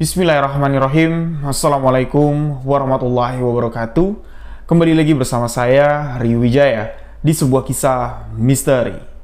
Bismillahirrahmanirrahim. Assalamualaikum warahmatullahi wabarakatuh. Kembali lagi bersama saya, Rio Wijaya, di sebuah kisah misteri.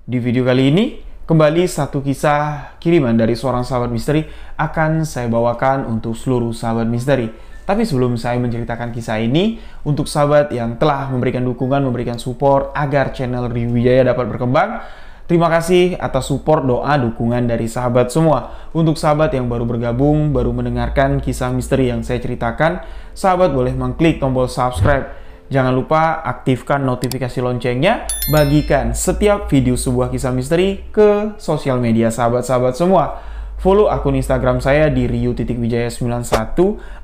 Di video kali ini, kembali satu kisah kiriman dari seorang sahabat misteri akan saya bawakan untuk seluruh sahabat misteri. Tapi sebelum saya menceritakan kisah ini, untuk sahabat yang telah memberikan dukungan, memberikan support agar channel Rio Wijaya dapat berkembang, terima kasih atas support, doa, dukungan dari sahabat semua. Untuk sahabat yang baru bergabung, baru mendengarkan kisah misteri yang saya ceritakan, sahabat boleh mengklik tombol subscribe. Jangan lupa aktifkan notifikasi loncengnya, bagikan setiap video sebuah kisah misteri ke sosial media sahabat-sahabat semua. Follow akun Instagram saya di rio.wijaya91,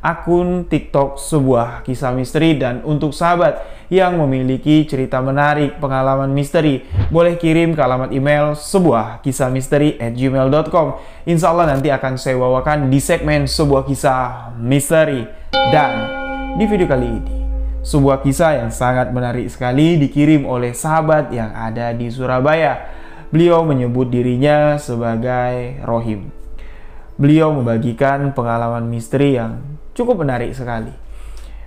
akun TikTok sebuah kisah misteri, dan untuk sahabat yang memiliki cerita menarik, pengalaman misteri, boleh kirim ke alamat email sebuah kisah misteri@gmail.com. Insya Allah nanti akan saya bawakan di segmen sebuah kisah misteri. Dan di video kali ini, sebuah kisah yang sangat menarik sekali dikirim oleh sahabat yang ada di Surabaya. Beliau menyebut dirinya sebagai Rohim. Beliau membagikan pengalaman misteri yang cukup menarik sekali.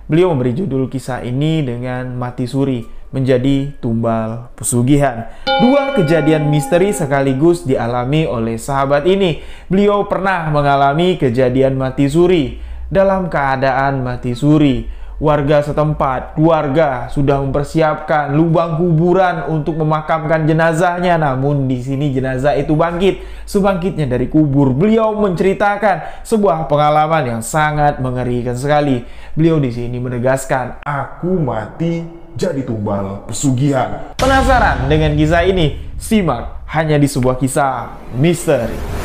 Beliau memberi judul kisah ini dengan Mati Suri menjadi tumbal pesugihan. Dua kejadian misteri sekaligus dialami oleh sahabat ini. Beliau pernah mengalami kejadian mati suri. Dalam keadaan mati suri, warga setempat, keluarga sudah mempersiapkan lubang kuburan untuk memakamkan jenazahnya. Namun di sini jenazah itu bangkit, sebangkitnya dari kubur. Beliau menceritakan sebuah pengalaman yang sangat mengerikan sekali. Beliau di sini menegaskan, aku mati jadi tumbal pesugihan. Penasaran dengan kisah ini? Simak hanya di sebuah kisah misteri.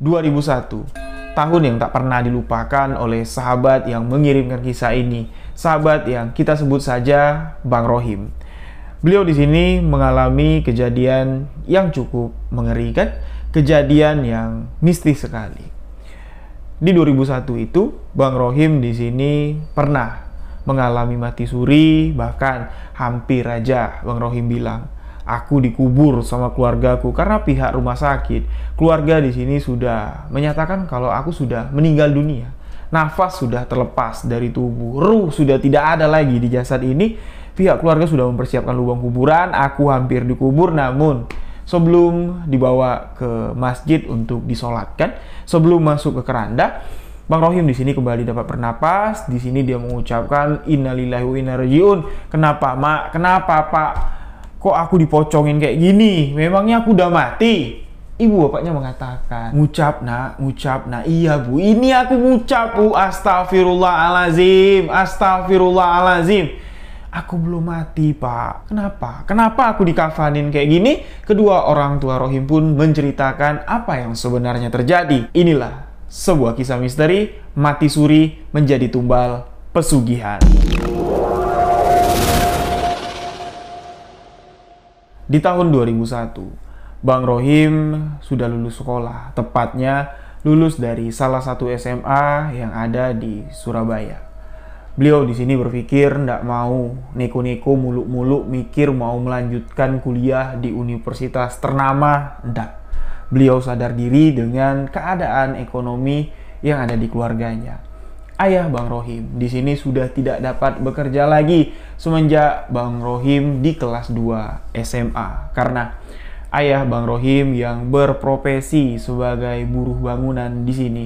2001, tahun yang tak pernah dilupakan oleh sahabat yang mengirimkan kisah ini. Sahabat yang kita sebut saja Bang Rohim. Beliau di sini mengalami kejadian yang cukup mengerikan, kejadian yang mistis sekali. Di 2001 itu, Bang Rohim di sini pernah mengalami mati suri, bahkan hampir aja Bang Rohim bilang, aku dikubur sama keluargaku karena pihak rumah sakit. Keluarga di sini sudah menyatakan kalau aku sudah meninggal dunia. Nafas sudah terlepas dari tubuh, ruh sudah tidak ada lagi di jasad ini. Pihak keluarga sudah mempersiapkan lubang kuburan, aku hampir dikubur. Namun sebelum dibawa ke masjid untuk disolatkan, sebelum masuk ke keranda, Bang Rohim di sini kembali dapat bernapas. Di sini dia mengucapkan innalillahi wa inna ilaihi raji'un. Kenapa, Mak? Kenapa, Pak? Kok aku dipocongin kayak gini? Memangnya aku udah mati? Ibu bapaknya mengatakan, ngucap nak, iya bu, ini aku ngucap bu, astagfirullahalazim, astagfirullahalazim. Aku belum mati pak. Kenapa? Kenapa aku dikafanin kayak gini? Kedua orang tua Rohim pun menceritakan apa yang sebenarnya terjadi. Inilah sebuah kisah misteri, mati suri menjadi tumbal pesugihan. Di tahun 2001, Bang Rohim sudah lulus sekolah, tepatnya lulus dari salah satu SMA yang ada di Surabaya. Beliau di sini berpikir ndak mau neko-neko muluk-muluk mikir mau melanjutkan kuliah di universitas ternama, ndak. Beliau sadar diri dengan keadaan ekonomi yang ada di keluarganya. Ayah Bang Rohim di sini sudah tidak dapat bekerja lagi semenjak Bang Rohim di kelas 2 SMA. Karena ayah Bang Rohim yang berprofesi sebagai buruh bangunan di sini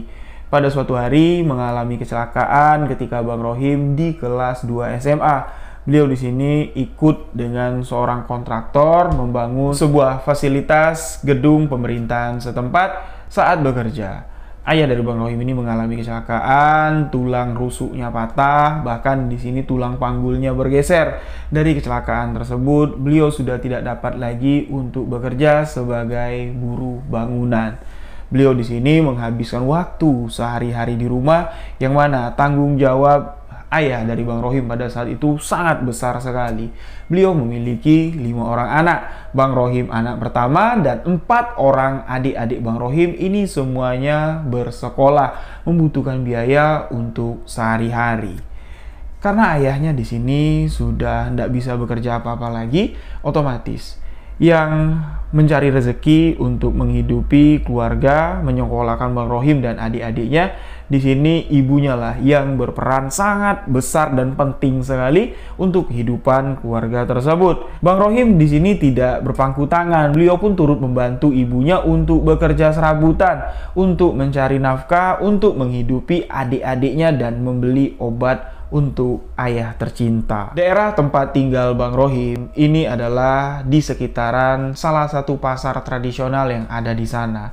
pada suatu hari mengalami kecelakaan ketika Bang Rohim di kelas 2 SMA. Beliau di sini ikut dengan seorang kontraktor membangun sebuah fasilitas gedung pemerintahan setempat saat bekerja. Ayah dari Bang Rohim ini mengalami kecelakaan, tulang rusuknya patah, bahkan di sini tulang panggulnya bergeser. Dari kecelakaan tersebut, beliau sudah tidak dapat lagi untuk bekerja sebagai buruh bangunan. Beliau di sini menghabiskan waktu sehari-hari di rumah, yang mana tanggung jawab ayah dari Bang Rohim pada saat itu sangat besar sekali. Beliau memiliki 5 orang anak. Bang Rohim anak pertama dan 4 orang adik-adik Bang Rohim ini semuanya bersekolah, membutuhkan biaya untuk sehari-hari. Karena ayahnya di sini sudah tidak bisa bekerja apa-apa lagi, otomatis yang mencari rezeki untuk menghidupi keluarga, menyekolahkan Bang Rohim dan adik-adiknya. Di sini ibunya lah yang berperan sangat besar dan penting sekali untuk kehidupan keluarga tersebut. Bang Rohim di sini tidak berpangku tangan. Beliau pun turut membantu ibunya untuk bekerja serabutan, untuk mencari nafkah, untuk menghidupi adik-adiknya dan membeli obat untuk ayah tercinta. Daerah tempat tinggal Bang Rohim ini adalah di sekitaran salah satu pasar tradisional yang ada di sana.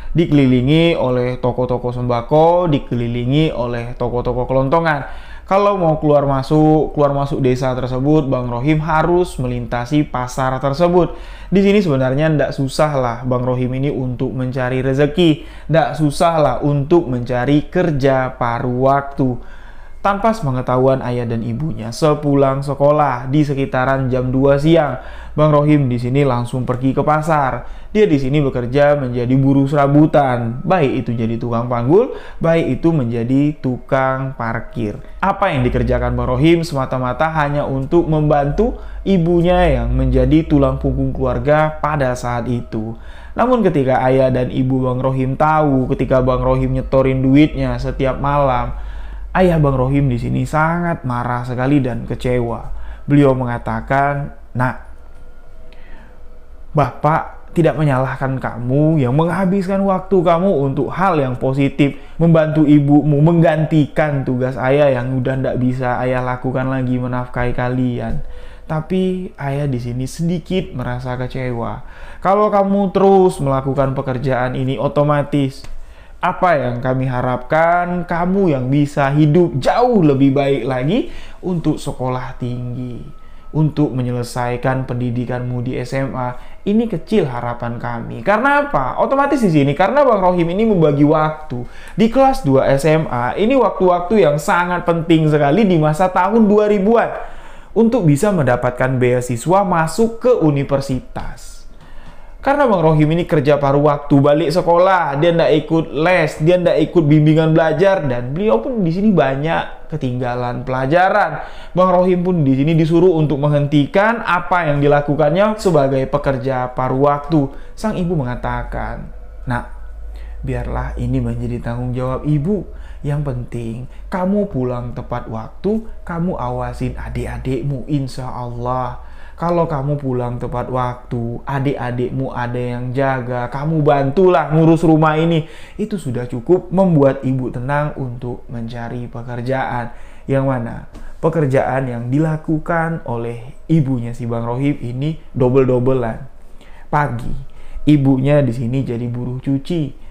Dikelilingi oleh toko-toko sembako, dikelilingi oleh toko-toko kelontongan. Kalau mau keluar masuk desa tersebut, Bang Rohim harus melintasi pasar tersebut. Di sini sebenarnya tidak susah lah Bang Rohim ini untuk mencari rezeki, tidak susah lah untuk mencari kerja paruh waktu. Tanpa sepengetahuan ayah dan ibunya, sepulang sekolah di sekitaran jam 2 siang, Bang Rohim di sini langsung pergi ke pasar. Dia di sini bekerja menjadi buruh serabutan, baik itu jadi tukang panggul, baik itu menjadi tukang parkir. Apa yang dikerjakan Bang Rohim semata-mata hanya untuk membantu ibunya yang menjadi tulang punggung keluarga pada saat itu. Namun ketika ayah dan ibu Bang Rohim tahu ketika Bang Rohim nyetorin duitnya setiap malam, ayah Bang Rohim di sini sangat marah sekali dan kecewa. Beliau mengatakan, "Nak, Bapak tidak menyalahkan kamu yang menghabiskan waktu kamu untuk hal yang positif, membantu ibumu, menggantikan tugas ayah yang udah tidak bisa ayah lakukan lagi menafkahi kalian. Tapi ayah di sini sedikit merasa kecewa. Kalau kamu terus melakukan pekerjaan ini, otomatis apa yang kami harapkan, kamu yang bisa hidup jauh lebih baik lagi untuk sekolah tinggi, untuk menyelesaikan pendidikanmu di SMA. Ini kecil harapan kami." Karena apa? Otomatis di sini karena Bang Rohim ini membagi waktu di kelas 2 SMA. Ini waktu-waktu yang sangat penting sekali di masa tahun 2000-an untuk bisa mendapatkan beasiswa masuk ke universitas. Karena Bang Rohim ini kerja paruh waktu, balik sekolah, dia ndak ikut les, dia ndak ikut bimbingan belajar, dan beliau pun di sini banyak ketinggalan pelajaran. Bang Rohim pun di sini disuruh untuk menghentikan apa yang dilakukannya sebagai pekerja paruh waktu. Sang ibu mengatakan, "Nak, biarlah ini menjadi tanggung jawab ibu. Yang penting, kamu pulang tepat waktu, kamu awasin adik-adikmu, insya Allah. Kalau kamu pulang tepat waktu, adik-adikmu ada yang jaga, kamu bantulah ngurus rumah ini." Itu sudah cukup membuat ibu tenang untuk mencari pekerjaan. Yang mana pekerjaan yang dilakukan oleh ibunya si Bang Rohim ini double-doublean. Pagi, ibunya di sini jadi buruh cuci.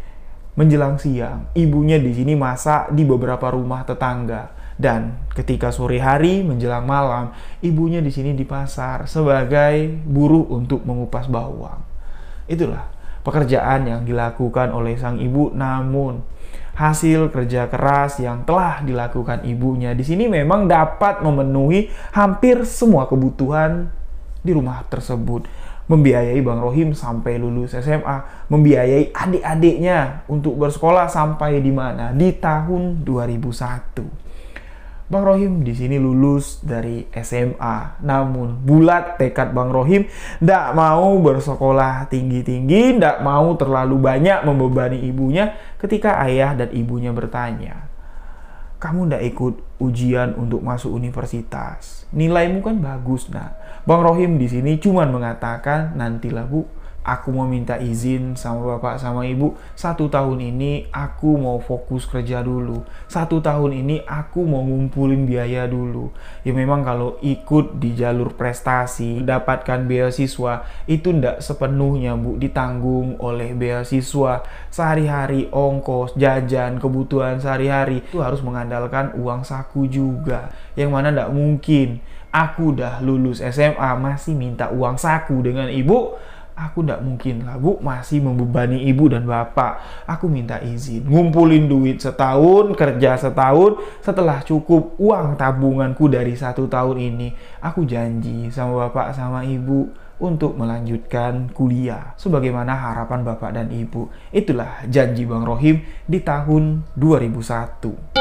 Menjelang siang, ibunya di sini masak di beberapa rumah tetangga. Dan ketika sore hari menjelang malam, ibunya di sini di pasar sebagai buruh untuk mengupas bawang. Itulah pekerjaan yang dilakukan oleh sang ibu, namun hasil kerja keras yang telah dilakukan ibunya di sini memang dapat memenuhi hampir semua kebutuhan di rumah tersebut. Membiayai Bang Rohim sampai lulus SMA, membiayai adik-adiknya untuk bersekolah sampai di mana? Di tahun 2001. Bang Rohim di sini lulus dari SMA, namun bulat tekad Bang Rohim tidak mau bersekolah tinggi-tinggi, tidak mau terlalu banyak membebani ibunya ketika ayah dan ibunya bertanya, kamu ndak ikut ujian untuk masuk universitas. Nilaimu kan bagus. Nah, Bang Rohim di sini cuman mengatakan, nantilah Bu, aku mau minta izin sama bapak sama ibu. 1 tahun ini aku mau fokus kerja dulu. 1 tahun ini aku mau ngumpulin biaya dulu. Ya memang kalau ikut di jalur prestasi, dapatkan beasiswa, itu ndak sepenuhnya Bu ditanggung oleh beasiswa. Sehari-hari ongkos, jajan, kebutuhan sehari-hari itu harus mengandalkan uang saku juga. Yang mana ndak mungkin aku udah lulus SMA masih minta uang saku dengan ibu. Aku ndak mungkin lah Bu masih membebani ibu dan bapak. Aku minta izin, ngumpulin duit setahun, kerja setahun. Setelah cukup uang tabunganku dari 1 tahun ini, aku janji sama bapak sama ibu untuk melanjutkan kuliah sebagaimana harapan bapak dan ibu. Itulah janji Bang Rohim di tahun 2001.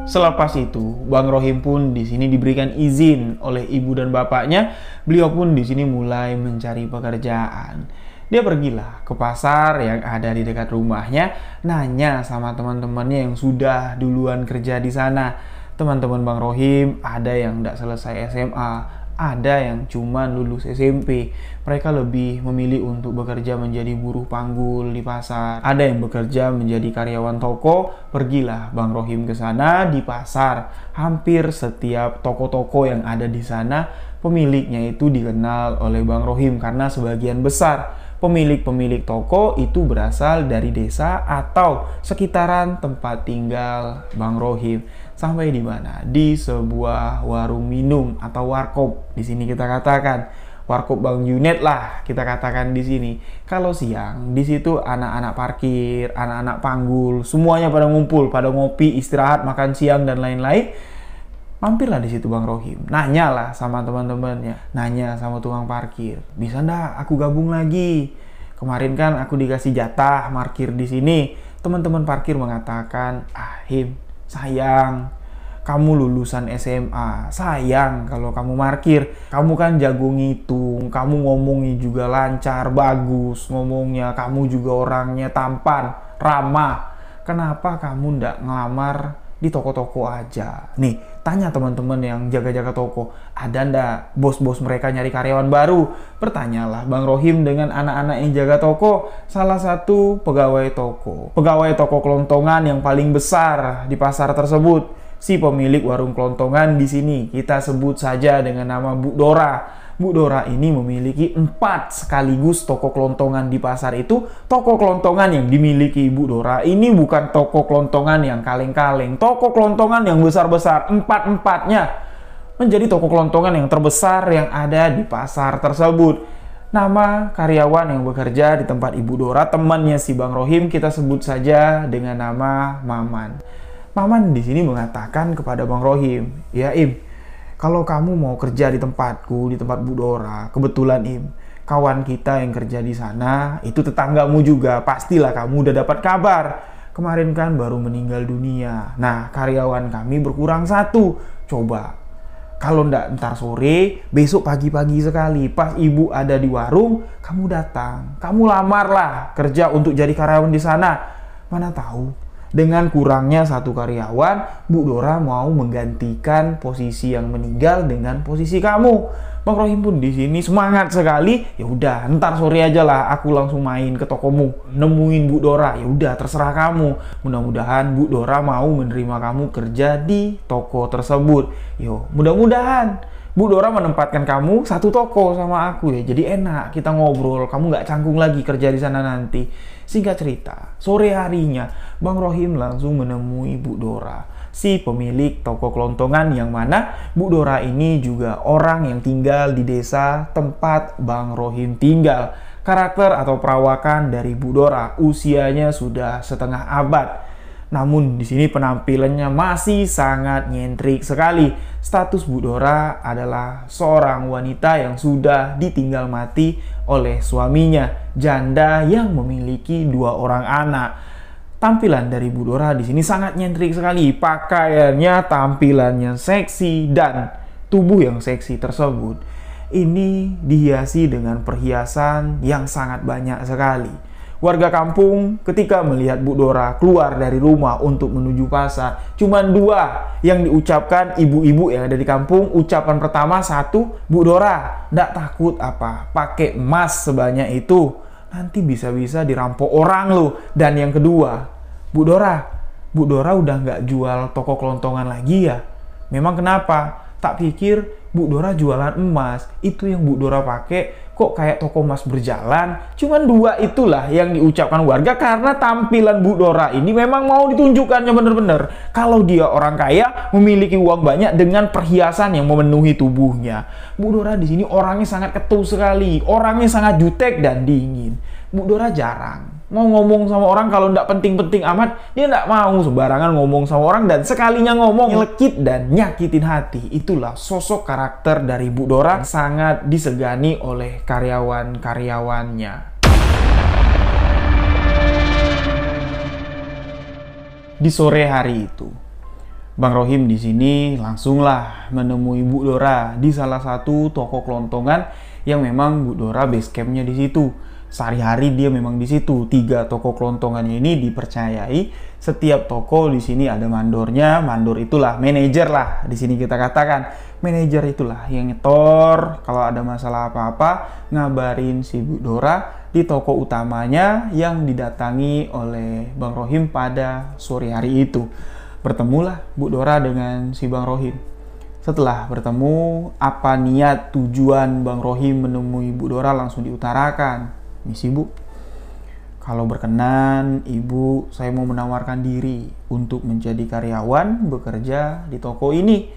Selepas itu, Bang Rohim pun di sini diberikan izin oleh ibu dan bapaknya. Beliau pun di sini mulai mencari pekerjaan. Dia pergilah ke pasar yang ada di dekat rumahnya, nanya sama teman-temannya yang sudah duluan kerja di sana. Teman-teman Bang Rohim ada yang tidak selesai SMA, ada yang cuma lulus SMP. Mereka lebih memilih untuk bekerja menjadi buruh panggul di pasar. Ada yang bekerja menjadi karyawan toko. Pergilah Bang Rohim ke sana di pasar. Hampir setiap toko-toko yang ada di sana, pemiliknya itu dikenal oleh Bang Rohim karena sebagian besar pemilik-pemilik toko itu berasal dari desa atau sekitaran tempat tinggal Bang Rohim. Sampai di mana? Di sebuah warung minum atau warkop. Di sini kita katakan warkop Bang Junet lah, kita katakan di sini. Kalau siang di situ anak-anak parkir, anak-anak panggul, semuanya pada ngumpul, pada ngopi, istirahat, makan siang dan lain-lain. Mampirlah di situ Bang Rohim, nanya lah sama teman-temannya, nanya sama tukang parkir, bisa ndak aku gabung lagi? Kemarin kan aku dikasih jatah parkir di sini. Teman-teman parkir mengatakan, Him, sayang, kamu lulusan SMA, sayang kalau kamu parkir. Kamu kan jago ngitung, kamu ngomongnya juga lancar, bagus ngomongnya, kamu juga orangnya tampan, ramah. Kenapa kamu ndak ngelamar di toko-toko aja? Nih, tanya teman-teman yang jaga-jaga toko, ada ndak bos-bos mereka nyari karyawan baru? Bertanyalah Bang Rohim dengan anak-anak yang jaga toko. Salah satu pegawai toko kelontongan yang paling besar di pasar tersebut. Si pemilik warung kelontongan di sini kita sebut saja dengan nama Bu Dora. Bu Dora ini memiliki 4 sekaligus toko kelontongan di pasar itu. Toko kelontongan yang dimiliki Ibu Dora ini bukan toko kelontongan yang kaleng-kaleng. Toko kelontongan yang besar-besar, 4-empatnya menjadi toko kelontongan yang terbesar yang ada di pasar tersebut. Nama karyawan yang bekerja di tempat Ibu Dora, temannya si Bang Rohim, kita sebut saja dengan nama Maman. Maman di sini mengatakan kepada Bang Rohim, ya Im, kalau kamu mau kerja di tempatku, di tempat Bu Dora, kebetulan Im, kawan kita yang kerja di sana, itu tetanggamu juga, pastilah kamu udah dapat kabar. Kemarin kan baru meninggal dunia. Nah, karyawan kami berkurang 1. Coba, kalau ndak ntar sore, besok pagi-pagi sekali, pas ibu ada di warung, kamu datang. Kamu lamarlah kerja untuk jadi karyawan di sana. Mana tahu, dengan kurangnya 1 karyawan, Bu Dora mau menggantikan posisi yang meninggal dengan posisi kamu. Bang Rohim pun di sini semangat sekali. Ya udah, ntar sore aja lah aku langsung main ke tokomu, nemuin Bu Dora. Ya udah, terserah kamu. Mudah-mudahan Bu Dora mau menerima kamu kerja di toko tersebut. Yo, mudah-mudahan Bu Dora menempatkan kamu 1 toko sama aku ya. Jadi enak kita ngobrol, kamu nggak canggung lagi kerja di sana nanti. Singkat cerita, sore harinya Bang Rohim langsung menemui Bu Dora, si pemilik toko kelontongan yang mana Bu Dora ini juga orang yang tinggal di desa tempat Bang Rohim tinggal. Karakter atau perawakan dari Bu Dora usianya sudah setengah abad. Namun di sini penampilannya masih sangat nyentrik sekali. Status Bu Dora adalah seorang wanita yang sudah ditinggal mati oleh suaminya, janda yang memiliki 2 orang anak. Tampilan dari Bu Dora di sini sangat nyentrik sekali. Pakaiannya, tampilannya seksi, dan tubuh yang seksi tersebut ini dihiasi dengan perhiasan yang sangat banyak sekali. Warga kampung ketika melihat Bu Dora keluar dari rumah untuk menuju pasar, cuman 2 yang diucapkan ibu-ibu yang ada di kampung. Ucapan pertama, 1, "Bu Dora, ndak takut apa? Pakai emas sebanyak itu, nanti bisa-bisa dirampok orang loh." Dan yang kedua, Bu Dora udah nggak jual toko kelontongan lagi ya? Memang kenapa? Tak pikir Bu Dora jualan emas. Itu yang Bu Dora pakai kok kayak toko emas berjalan. Cuman 2 itulah yang diucapkan warga karena tampilan Bu Dora ini memang mau ditunjukkannya bener-bener kalau dia orang kaya, memiliki uang banyak dengan perhiasan yang memenuhi tubuhnya. Bu Dora di sini orangnya sangat ketus sekali, orangnya sangat jutek dan dingin. Bu Dora jarang mau ngomong sama orang kalau ndak penting-penting amat. Dia ndak mau sembarangan ngomong sama orang, dan sekalinya ngomong nyelekit dan nyakitin hati. Itulah sosok karakter dari Bu Dora yang sangat disegani oleh karyawan-karyawannya. Di sore hari itu, Bang Rohim di sini langsunglah menemui Bu Dora di salah satu toko kelontongan yang memang Bu Dora base campnya di situ. Sehari-hari dia memang di situ. 3 toko kelontongannya ini dipercayai setiap toko di sini ada mandornya. Mandor itulah manajer lah di sini kita katakan. Manajer itulah yang nyetor kalau ada masalah apa-apa, ngabarin si Bu Dora di toko utamanya yang didatangi oleh Bang Rohim pada sore hari itu. Bertemulah Bu Dora dengan si Bang Rohim. Setelah bertemu, apa niat tujuan Bang Rohim menemui Bu Dora langsung diutarakan. "Misi Bu, kalau berkenan Ibu, saya mau menawarkan diri untuk menjadi karyawan bekerja di toko ini.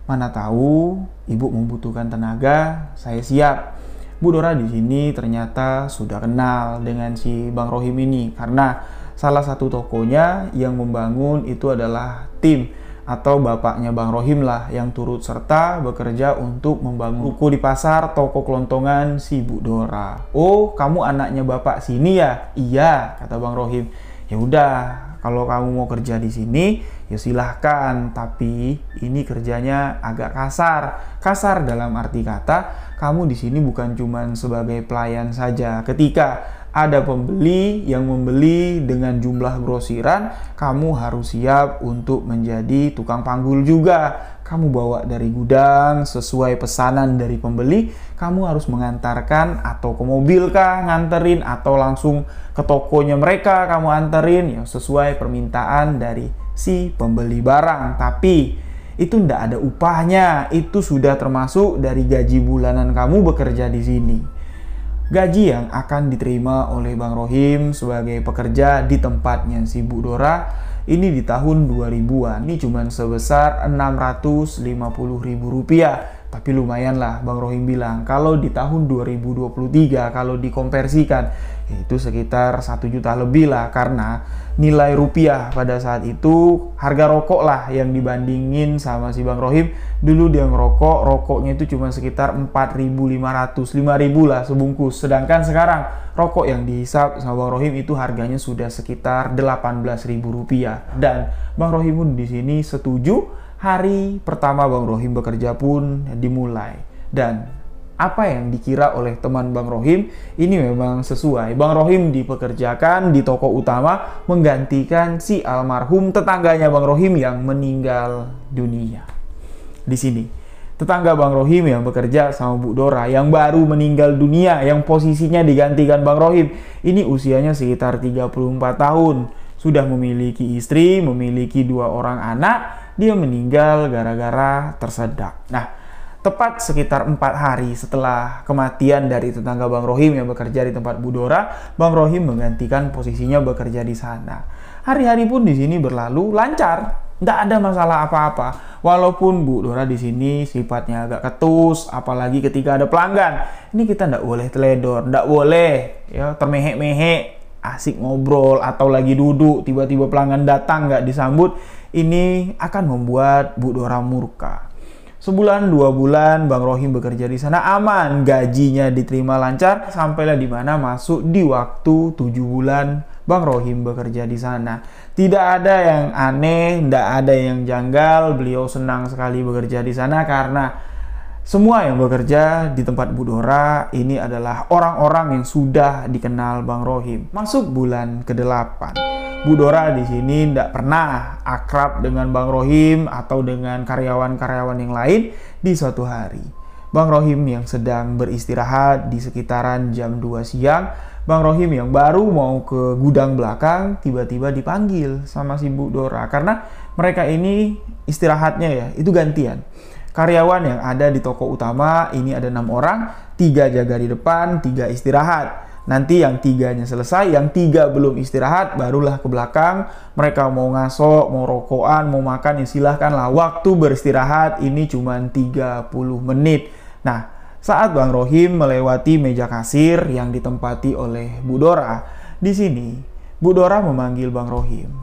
Mana tahu Ibu membutuhkan tenaga, saya siap." Bu Dora di sini ternyata sudah kenal dengan si Bang Rohim ini karena salah satu tokonya yang membangun itu adalah tim atau bapaknya Bang Rohim lah yang turut serta bekerja untuk membangun ruko di pasar toko kelontongan si Bu Dora. "Oh, kamu anaknya bapak sini ya?" "Iya," kata Bang Rohim. "Ya udah, kalau kamu mau kerja di sini ya silahkan, tapi ini kerjanya agak kasar." Kasar dalam arti kata, kamu di sini bukan cuma sebagai pelayan saja. Ketika ada pembeli yang membeli dengan jumlah grosiran, kamu harus siap untuk menjadi tukang panggul juga. Kamu bawa dari gudang sesuai pesanan dari pembeli, kamu harus mengantarkan atau ke mobil kah nganterin atau langsung ke tokonya mereka kamu anterin ya sesuai permintaan dari si pembeli barang. Tapi itu ndak ada upahnya, itu sudah termasuk dari gaji bulanan kamu bekerja di sini. Gaji yang akan diterima oleh Bang Rohim sebagai pekerja di tempatnya si Bu Dora ini di tahun 2000-an ini cuma sebesar Rp650.000. Tapi lumayan lah, Bang Rohim bilang kalau di tahun 2023 kalau dikonversikan itu sekitar 1 juta lebih lah, karena nilai rupiah pada saat itu harga rokok lah yang dibandingin sama si Bang Rohim. Dulu dia ngerokok, rokoknya itu cuma sekitar 4.500, 5.000 lah sebungkus. Sedangkan sekarang rokok yang dihisap sama Bang Rohim itu harganya sudah sekitar Rp18.000. Dan Bang Rohim pun di sini setuju. Hari pertama Bang Rohim bekerja pun dimulai. Dan apa yang dikira oleh teman Bang Rohim ini memang sesuai. Bang Rohim dipekerjakan di toko utama menggantikan si almarhum tetangganya Bang Rohim yang meninggal dunia. Di sini tetangga Bang Rohim yang bekerja sama Bu Dora yang baru meninggal dunia, yang posisinya digantikan Bang Rohim, ini usianya sekitar 34 tahun. Sudah memiliki istri, memiliki 2 orang anak. Dia meninggal gara-gara tersedak. Nah, tepat sekitar 4 hari setelah kematian dari tetangga Bang Rohim yang bekerja di tempat Bu Dora, Bang Rohim menggantikan posisinya bekerja di sana. Hari-hari pun di sini berlalu lancar, tidak ada masalah apa-apa. Walaupun Bu Dora di sini sifatnya agak ketus, apalagi ketika ada pelanggan. Ini kita tidak boleh teledor, tidak boleh ya termehek-mehek, asik ngobrol atau lagi duduk tiba-tiba pelanggan datang nggak disambut. Ini akan membuat Bu Dora murka. Sebulan 2 bulan Bang Rohim bekerja di sana aman, gajinya diterima lancar, sampailah di mana masuk di waktu 7 bulan Bang Rohim bekerja di sana. Tidak ada yang aneh, tidak ada yang janggal. Beliau senang sekali bekerja di sana karena Semua yang bekerja di tempat Bu Dora ini adalah orang-orang yang sudah dikenal Bang Rohim. Masuk bulan ke-8. Bu Dora di sini tidak pernah akrab dengan Bang Rohim atau dengan karyawan-karyawan yang lain di suatu hari. Bang Rohim yang sedang beristirahat di sekitaran jam 2 siang, Bang Rohim yang baru mau ke gudang belakang tiba-tiba dipanggil sama si Bu Dora. Karena mereka ini istirahatnya ya, itu gantian. Karyawan yang ada di toko utama ini ada 6 orang, 3 jaga di depan, 3 istirahat. Nanti yang 3-nya selesai, yang 3 belum istirahat, barulah ke belakang. Mereka mau ngaso, mau rokokan, mau makan, ya silahkanlah. Waktu beristirahat ini cuma 30 menit. Nah, saat Bang Rohim melewati meja kasir yang ditempati oleh Bu Dora, di sini Bu Dora memanggil Bang Rohim.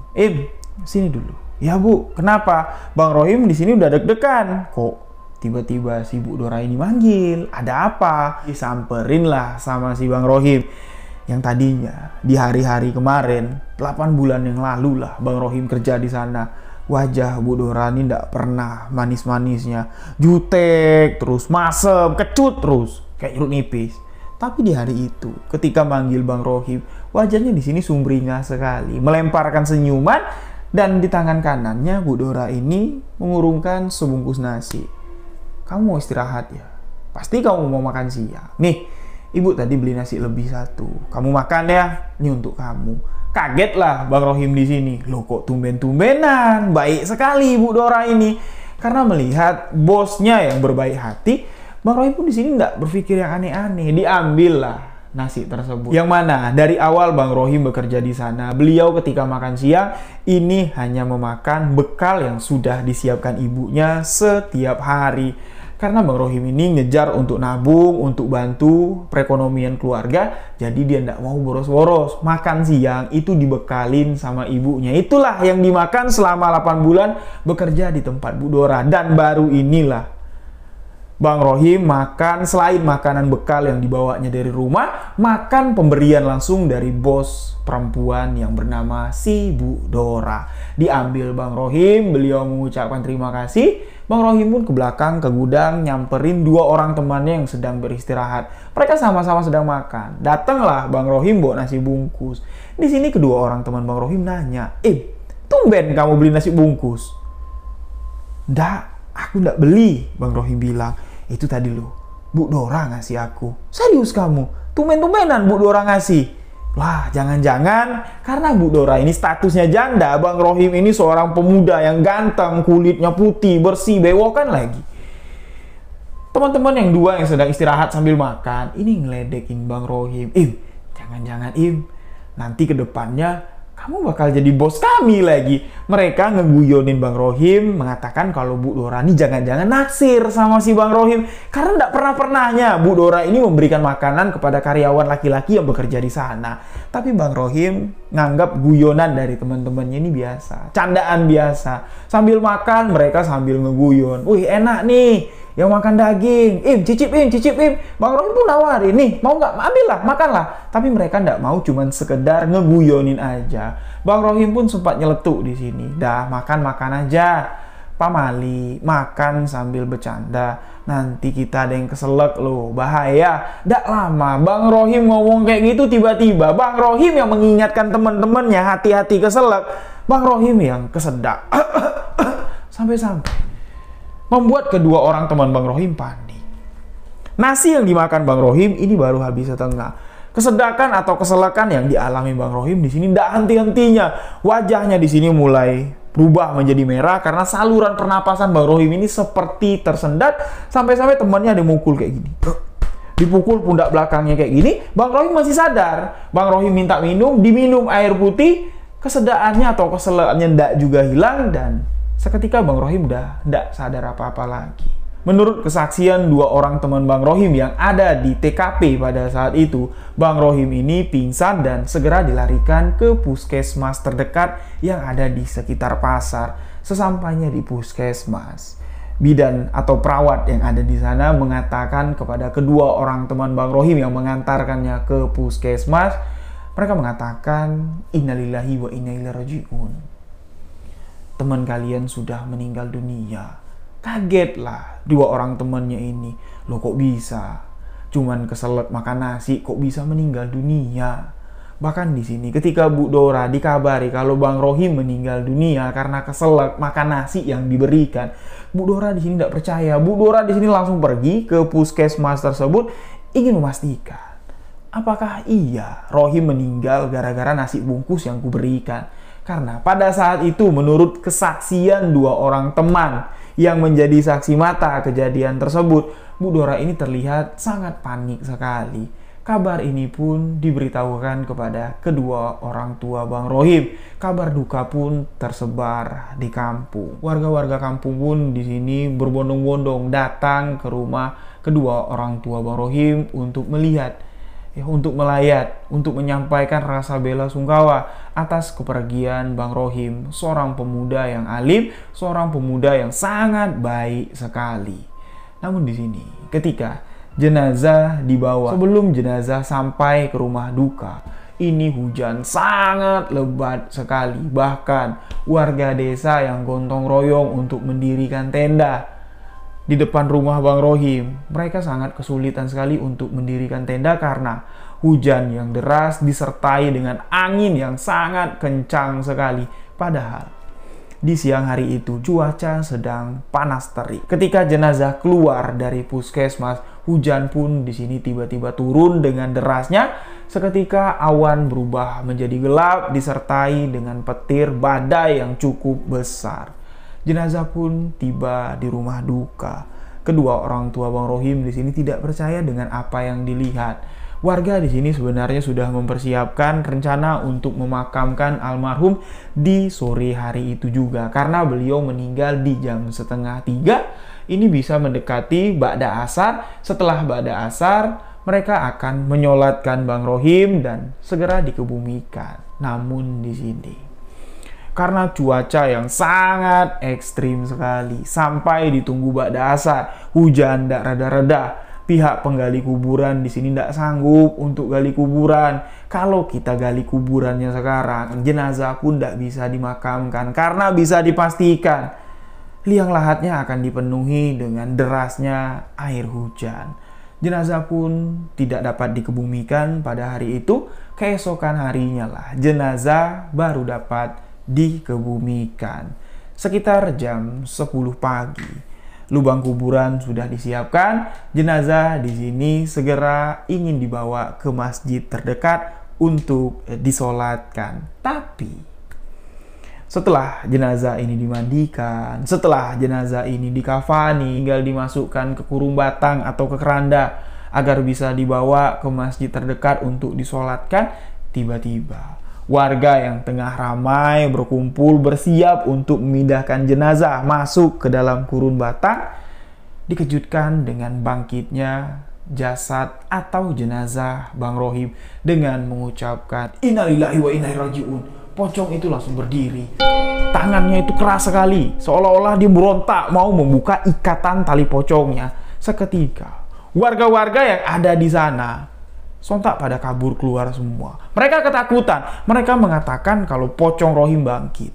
Sini dulu. Ya Bu, kenapa? Bang Rohim di sini udah deg-degan. Kok tiba-tiba si Bu Dora ini manggil? Ada apa? Disamperin lah sama si Bang Rohim. Yang tadinya di hari-hari kemarin, 8 bulan yang lalu lah Bang Rohim kerja di sana. Wajah Bu Dora ini tidak pernah manis-manisnya. Jutek, terus masem, kecut terus. Kayak jeruk nipis. Tapi di hari itu, ketika manggil Bang Rohim, wajahnya di sini sumringah sekali. Melemparkan senyuman. Dan di tangan kanannya Bu Dora ini mengurungkan sebungkus nasi. Kamu mau istirahat ya? Pasti kamu mau makan siang. Nih, Ibu tadi beli nasi lebih 1. Kamu makan ya, ini untuk kamu. Kaget lah Bang Rohim di sini. Loh kok tumben-tumbenan? Baik sekali Bu Dora ini. Karena melihat bosnya yang berbaik hati, Bang Rohim pun di sini nggak berpikir yang aneh-aneh. Diambil lah nasi tersebut. Yang mana dari awal Bang Rohim bekerja di sana, beliau ketika makan siang ini hanya memakan bekal yang sudah disiapkan ibunya setiap hari. Karena Bang Rohim ini ngejar untuk nabung, untuk bantu perekonomian keluarga, jadi dia tidak mau boros-boros. Makan siang itu dibekalin sama ibunya. Itulah yang dimakan selama 8 bulan bekerja di tempat Bu Dora. Dan baru inilah Bang Rohim makan, selain makanan bekal yang dibawanya dari rumah, makan pemberian langsung dari bos perempuan yang bernama si Bu Dora. Diambil Bang Rohim, beliau mengucapkan terima kasih. Bang Rohim pun ke belakang, ke gudang, nyamperin 2 orang temannya yang sedang beristirahat. Mereka sama-sama sedang makan. Datanglah Bang Rohim bawa nasi bungkus. Di sini kedua orang teman Bang Rohim nanya, tumben kamu beli nasi bungkus? Nggak, aku nggak beli, Bang Rohim bilang. Itu tadi loh, Bu Dora ngasih aku. Serius kamu? Tumben-tumbenan Bu Dora ngasih? Wah, jangan-jangan karena Bu Dora ini statusnya janda, Bang Rohim ini seorang pemuda yang ganteng, kulitnya putih, bersih, bewokan lagi. Teman-teman yang 2 yang sedang istirahat sambil makan, ini ngeledekin Bang Rohim. Jangan-jangan nanti ke depannya kamu bakal jadi bos kami lagi. Mereka ngeguyonin Bang Rohim, mengatakan kalau Bu Dora ini jangan-jangan naksir sama si Bang Rohim. Karena tidak pernah-pernahnya Bu Dora ini memberikan makanan kepada karyawan laki-laki yang bekerja di sana. Tapi Bang Rohim nganggap guyonan dari teman-temannya ini biasa. Candaan biasa. Sambil makan, mereka sambil ngeguyon. Wih, enak nih yang makan daging. Cicip. Bang Rohim pun nawarin, nih mau nggak? Ambillah, makanlah. Tapi mereka nggak mau, cuman sekedar ngeguyonin aja. Bang Rohim pun sempat nyeletuk di sini. Dah, makan aja. Pak Mali, makan sambil bercanda. Nanti kita ada yang keselak loh, bahaya. Nggak lama Bang Rohim ngomong kayak gitu, tiba-tiba Bang Rohim yang mengingatkan teman-temannya hati-hati keselak. Bang Rohim yang kesedak. Sampai-sampai membuat kedua orang teman Bang Rohim panik. Nasi yang dimakan Bang Rohim ini baru habis setengah. Kesedakan atau keselakan yang dialami Bang Rohim di sini tidak henti-hentinya. Wajahnya di sini mulai berubah menjadi merah karena saluran pernapasan Bang Rohim ini seperti tersendat. Sampai-sampai temannya ada mukul kayak gini. Dipukul pundak belakangnya kayak gini. Bang Rohim masih sadar. Bang Rohim minta minum, diminum air putih. Kesedaannya atau keselakannya tidak juga hilang dan seketika Bang Rohim udah tidak sadar apa-apa lagi. Menurut kesaksian 2 orang teman Bang Rohim yang ada di TKP pada saat itu, Bang Rohim ini pingsan dan segera dilarikan ke puskesmas terdekat yang ada di sekitar pasar. Sesampainya di puskesmas, bidan atau perawat yang ada di sana mengatakan kepada kedua orang teman Bang Rohim yang mengantarkannya ke puskesmas, mereka mengatakan, innalillahi wa inna ilaihi raji'un. Teman kalian sudah meninggal dunia. Kaget lah dua orang temannya ini. Loh kok bisa? Cuman keselak makan nasi kok bisa meninggal dunia? Bahkan di sini ketika Bu Dora dikabari kalau Bang Rohim meninggal dunia karena keselak makan nasi yang diberikan, Bu Dora di sini tidak percaya. Bu Dora di sini langsung pergi ke puskesmas tersebut ingin memastikan apakah iya Rohim meninggal gara-gara nasi bungkus yang kuberikan. Karena pada saat itu menurut kesaksian dua orang teman yang menjadi saksi mata kejadian tersebut, Bu Dora ini terlihat sangat panik sekali. Kabar ini pun diberitahukan kepada kedua orang tua Bang Rohim. Kabar duka pun tersebar di kampung. Warga-warga kampung pun di sini berbondong-bondong datang ke rumah kedua orang tua Bang Rohim untuk melihat, untuk melayat, untuk menyampaikan rasa bela sungkawa atas kepergian Bang Rohim, seorang pemuda yang alim, seorang pemuda yang sangat baik sekali. Namun di sini, ketika jenazah dibawa, sebelum jenazah sampai ke rumah duka, ini hujan sangat lebat sekali. Bahkan warga desa yang gotong royong untuk mendirikan tenda di depan rumah Bang Rohim, mereka sangat kesulitan sekali untuk mendirikan tenda karena hujan yang deras disertai dengan angin yang sangat kencang sekali. Padahal di siang hari itu cuaca sedang panas terik. Ketika jenazah keluar dari puskesmas, hujan pun di sini tiba-tiba turun dengan derasnya. Seketika awan berubah menjadi gelap disertai dengan petir badai yang cukup besar. Jenazah pun tiba di rumah duka. Kedua orang tua Bang Rohim di sini tidak percaya dengan apa yang dilihat. Warga di sini sebenarnya sudah mempersiapkan rencana untuk memakamkan almarhum di sore hari itu juga. Karena beliau meninggal di jam 2:30. Ini bisa mendekati ba'da asar. Setelah ba'da asar, mereka akan menyolatkan Bang Rohim dan segera dikebumikan. Namun di sini, karena cuaca yang sangat ekstrim sekali, sampai ditunggu ba'da asar, hujan tidak reda-reda. Pihak penggali kuburan di sini tidak sanggup untuk gali kuburan. Kalau kita gali kuburannya sekarang, jenazah pun tidak bisa dimakamkan karena bisa dipastikan liang lahatnya akan dipenuhi dengan derasnya air hujan. Jenazah pun tidak dapat dikebumikan pada hari itu. Keesokan harinya lah jenazah baru dapat dikebumikan. Sekitar jam 10 pagi. Lubang kuburan sudah disiapkan. Jenazah di sini segera ingin dibawa ke masjid terdekat untuk disolatkan. Tapi setelah jenazah ini dimandikan, setelah jenazah ini dikafani, tinggal dimasukkan ke kurung batang atau ke keranda agar bisa dibawa ke masjid terdekat untuk disolatkan, tiba-tiba warga yang tengah ramai berkumpul bersiap untuk memindahkan jenazah masuk ke dalam kurung batang dikejutkan dengan bangkitnya jasad atau jenazah Bang Rohim dengan mengucapkan innalillahi wa inna ilaihi raji'un. Pocong itu langsung berdiri. Tangannya itu keras sekali, seolah-olah dia berontak mau membuka ikatan tali pocongnya. Seketika warga-warga yang ada di sana sontak pada kabur keluar semua. Mereka ketakutan. Mereka mengatakan kalau pocong Rohim bangkit.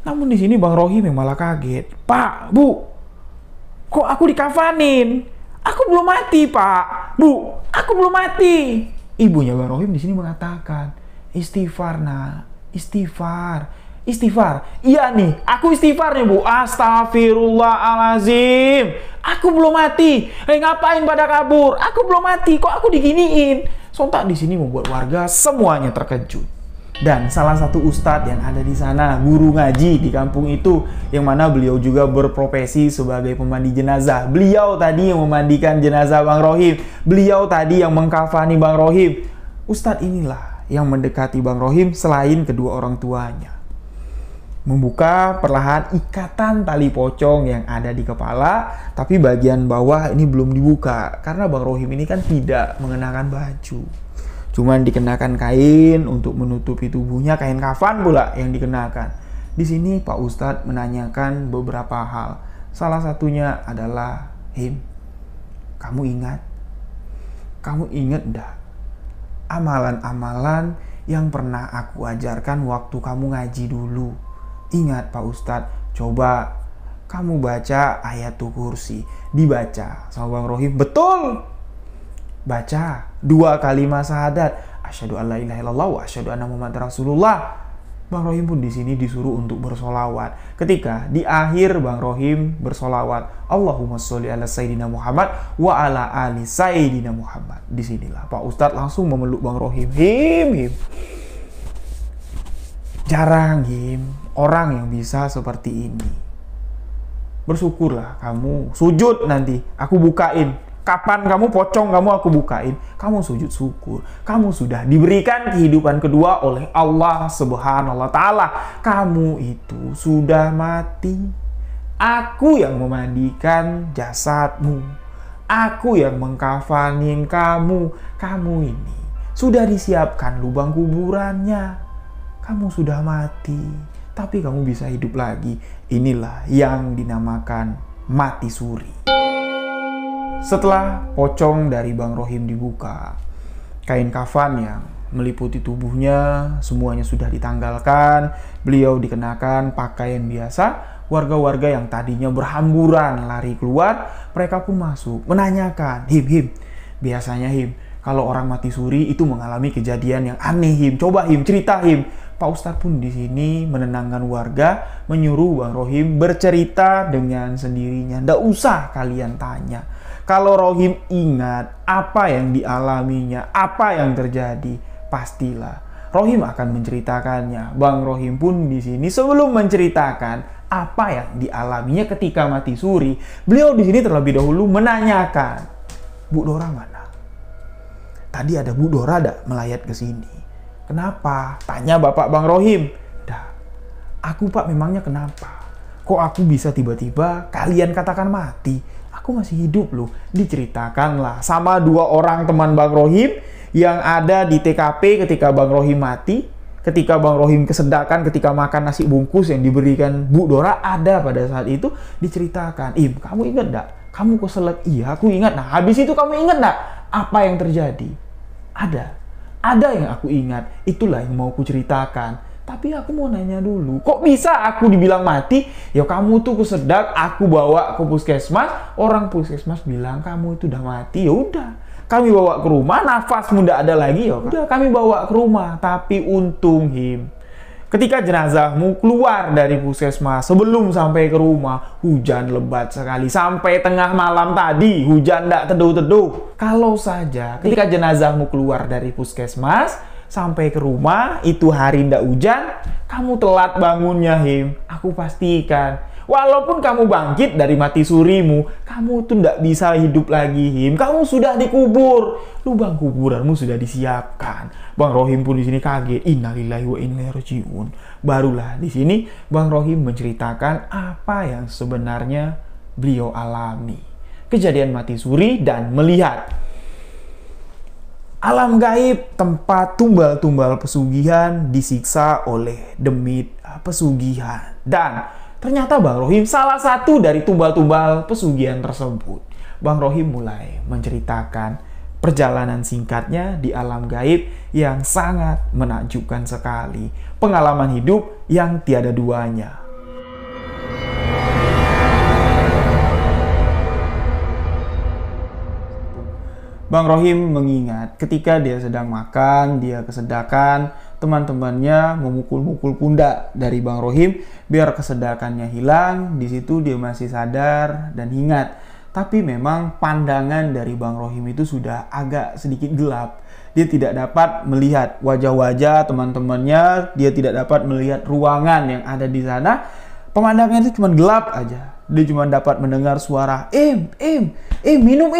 Namun di sini Bang Rohim yang malah kaget. Pak, Bu, kok aku dikafanin? Aku belum mati, Pak. Bu, aku belum mati. Ibunya Bang Rohim di sini mengatakan, istighfar, nak. Istighfar. Istighfar. Iya nih, aku istighfar nih, Bu. Astagfirullahalazim. Aku belum mati. Ngapain pada kabur? Aku belum mati. Kok aku diginiin? Sontak di sini membuat warga semuanya terkejut. Dan salah satu ustadz yang ada di sana, guru ngaji di kampung itu, yang mana beliau juga berprofesi sebagai pemandi jenazah. Beliau tadi yang memandikan jenazah Bang Rohim. Beliau tadi yang mengkafani Bang Rohim. Ustadz inilah yang mendekati Bang Rohim selain kedua orang tuanya. Membuka perlahan ikatan tali pocong yang ada di kepala, tapi bagian bawah ini belum dibuka karena Bang Rohim ini kan tidak mengenakan baju, cuman dikenakan kain untuk menutupi tubuhnya, kain kafan pula yang dikenakan. Di sini Pak Ustadz menanyakan beberapa hal. Salah satunya adalah, Him, kamu ingat enggak amalan-amalan yang pernah aku ajarkan waktu kamu ngaji dulu? Ingat Pak Ustadz, coba kamu baca ayatul kursi. Dibaca sama Bang Rohim, betul. Baca 2 kalimat syahadat, asyhadu alla ilaha illallah wa asyhadu anna muhammadar rasulullah. Bang Rohim pun di sini disuruh untuk bersolawat. Ketika di akhir Bang Rohim bersolawat, Allahumma sholli ala sayyidina Muhammad wa ala ali sayyidina Muhammad. Disinilah Pak Ustadz langsung memeluk Bang Rohim. Him. Jarang orang yang bisa seperti ini. Bersyukurlah kamu sujud nanti, aku bukain. Kapan kamu pocong kamu aku bukain, kamu sujud syukur. Kamu sudah diberikan kehidupan kedua oleh Allah Subhanahu wa Ta'ala. Kamu itu sudah mati. Aku yang memandikan jasadmu. Aku yang mengkafanin kamu. Kamu ini sudah disiapkan lubang kuburannya. Kamu sudah mati, tapi kamu bisa hidup lagi. Inilah yang dinamakan mati suri. Setelah pocong dari Bang Rohim dibuka, kain kafan yang meliputi tubuhnya semuanya sudah ditanggalkan. Beliau dikenakan pakaian biasa. Warga-warga yang tadinya berhamburan lari keluar, mereka pun masuk menanyakan, Him, biasanya kalau orang mati suri itu mengalami kejadian yang aneh, coba cerita Pak Ustadz pun di sini menenangkan warga, menyuruh Bang Rohim bercerita dengan sendirinya. Nggak usah kalian tanya. Kalau Rohim ingat apa yang dialaminya, apa yang terjadi, pastilah Rohim akan menceritakannya. Bang Rohim pun di sini sebelum menceritakan apa yang dialaminya ketika mati suri, beliau di sini terlebih dahulu menanyakan, Bu Dora mana? Tadi ada Bu Dora melayat ke sini. Kenapa? Tanya Bapak Bang Rohim. Aku Pak memangnya kenapa? Kok aku bisa tiba-tiba kalian katakan mati? Aku masih hidup loh. Diceritakanlah sama 2 orang teman Bang Rohim yang ada di TKP ketika Bang Rohim mati. Ketika Bang Rohim kesedakan ketika makan nasi bungkus yang diberikan Bu Dora ada pada saat itu, diceritakan. Kamu ingat enggak? Kamu keselak? Iya aku ingat. Nah habis itu kamu ingat enggak apa yang terjadi? Ada yang aku ingat, itulah yang mau aku ceritakan. Tapi aku mau nanya dulu, kok bisa aku dibilang mati? Ya kamu tuh kesedak, aku bawa ke puskesmas, orang puskesmas bilang kamu itu udah mati. Ya udah, kami bawa ke rumah, nafasmu udah ada lagi ya. Udah kami bawa ke rumah, tapi untung ketika jenazahmu keluar dari puskesmas, sebelum sampai ke rumah, hujan lebat sekali. Sampai tengah malam tadi, hujan ndak teduh-teduh. Kalau saja ketika jenazahmu keluar dari puskesmas, sampai ke rumah, itu hari ndak hujan, kamu telat bangunnya, aku pastikan. Walaupun kamu bangkit dari mati surimu, kamu tuh ndak bisa hidup lagi, Kamu sudah dikubur. Lubang kuburanmu sudah disiapkan. Bang Rohim pun di sini kaget. Innalillahi wa inna ilaihi rajiun. Barulah di sini Bang Rohim menceritakan apa yang sebenarnya beliau alami. Kejadian mati suri dan melihat alam gaib, tempat tumbal-tumbal pesugihan disiksa oleh demit pesugihan. Dan ternyata Bang Rohim salah satu dari tumbal-tumbal pesugihan tersebut. Bang Rohim mulai menceritakan perjalanan singkatnya di alam gaib yang sangat menakjubkan sekali. Pengalaman hidup yang tiada duanya. Bang Rohim mengingat ketika dia sedang makan, dia kesedakan, teman-temannya memukul-mukul pundak dari Bang Rohim biar kesedakannya hilang. Di situ dia masih sadar dan ingat. Tapi memang pandangan dari Bang Rohim itu sudah agak sedikit gelap. Dia tidak dapat melihat wajah-wajah teman-temannya, dia tidak dapat melihat ruangan yang ada di sana. Pemandangan itu cuma gelap aja. Dia cuma dapat mendengar suara, minum,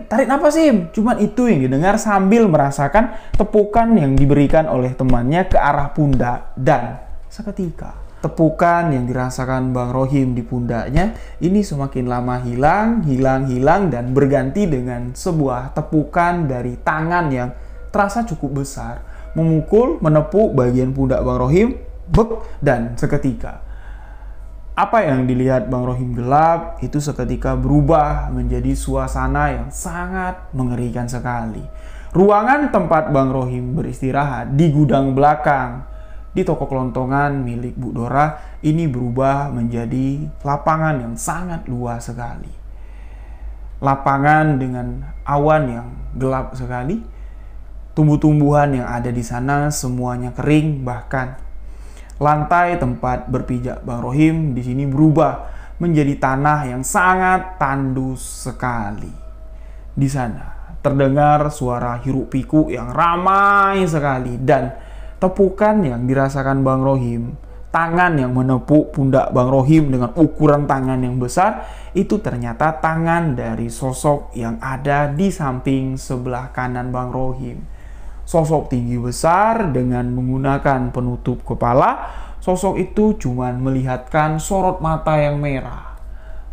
tarik napas, Cuman itu yang didengar sambil merasakan tepukan yang diberikan oleh temannya ke arah pundak. Dan seketika tepukan yang dirasakan Bang Rohim di pundaknya ini semakin lama hilang dan berganti dengan sebuah tepukan dari tangan yang terasa cukup besar, memukul, menepuk bagian pundak Bang Rohim, dan seketika apa yang dilihat Bang Rohim gelap itu seketika berubah menjadi suasana yang sangat mengerikan sekali. Ruangan tempat Bang Rohim beristirahat di gudang belakang. di toko kelontongan milik Bu Dora ini berubah menjadi lapangan yang sangat luas sekali. Lapangan dengan awan yang gelap sekali. Tumbuh-tumbuhan yang ada di sana semuanya kering, bahkan lantai tempat berpijak Bang Rohim di sini berubah menjadi tanah yang sangat tandus sekali. Di sana terdengar suara hiruk pikuk yang ramai sekali dan tepukan yang dirasakan Bang Rohim, tangan yang menepuk pundak Bang Rohim dengan ukuran tangan yang besar, itu ternyata tangan dari sosok yang ada di samping sebelah kanan Bang Rohim. Sosok tinggi besar dengan menggunakan penutup kepala. Sosok itu cuman melihatkan sorot mata yang merah.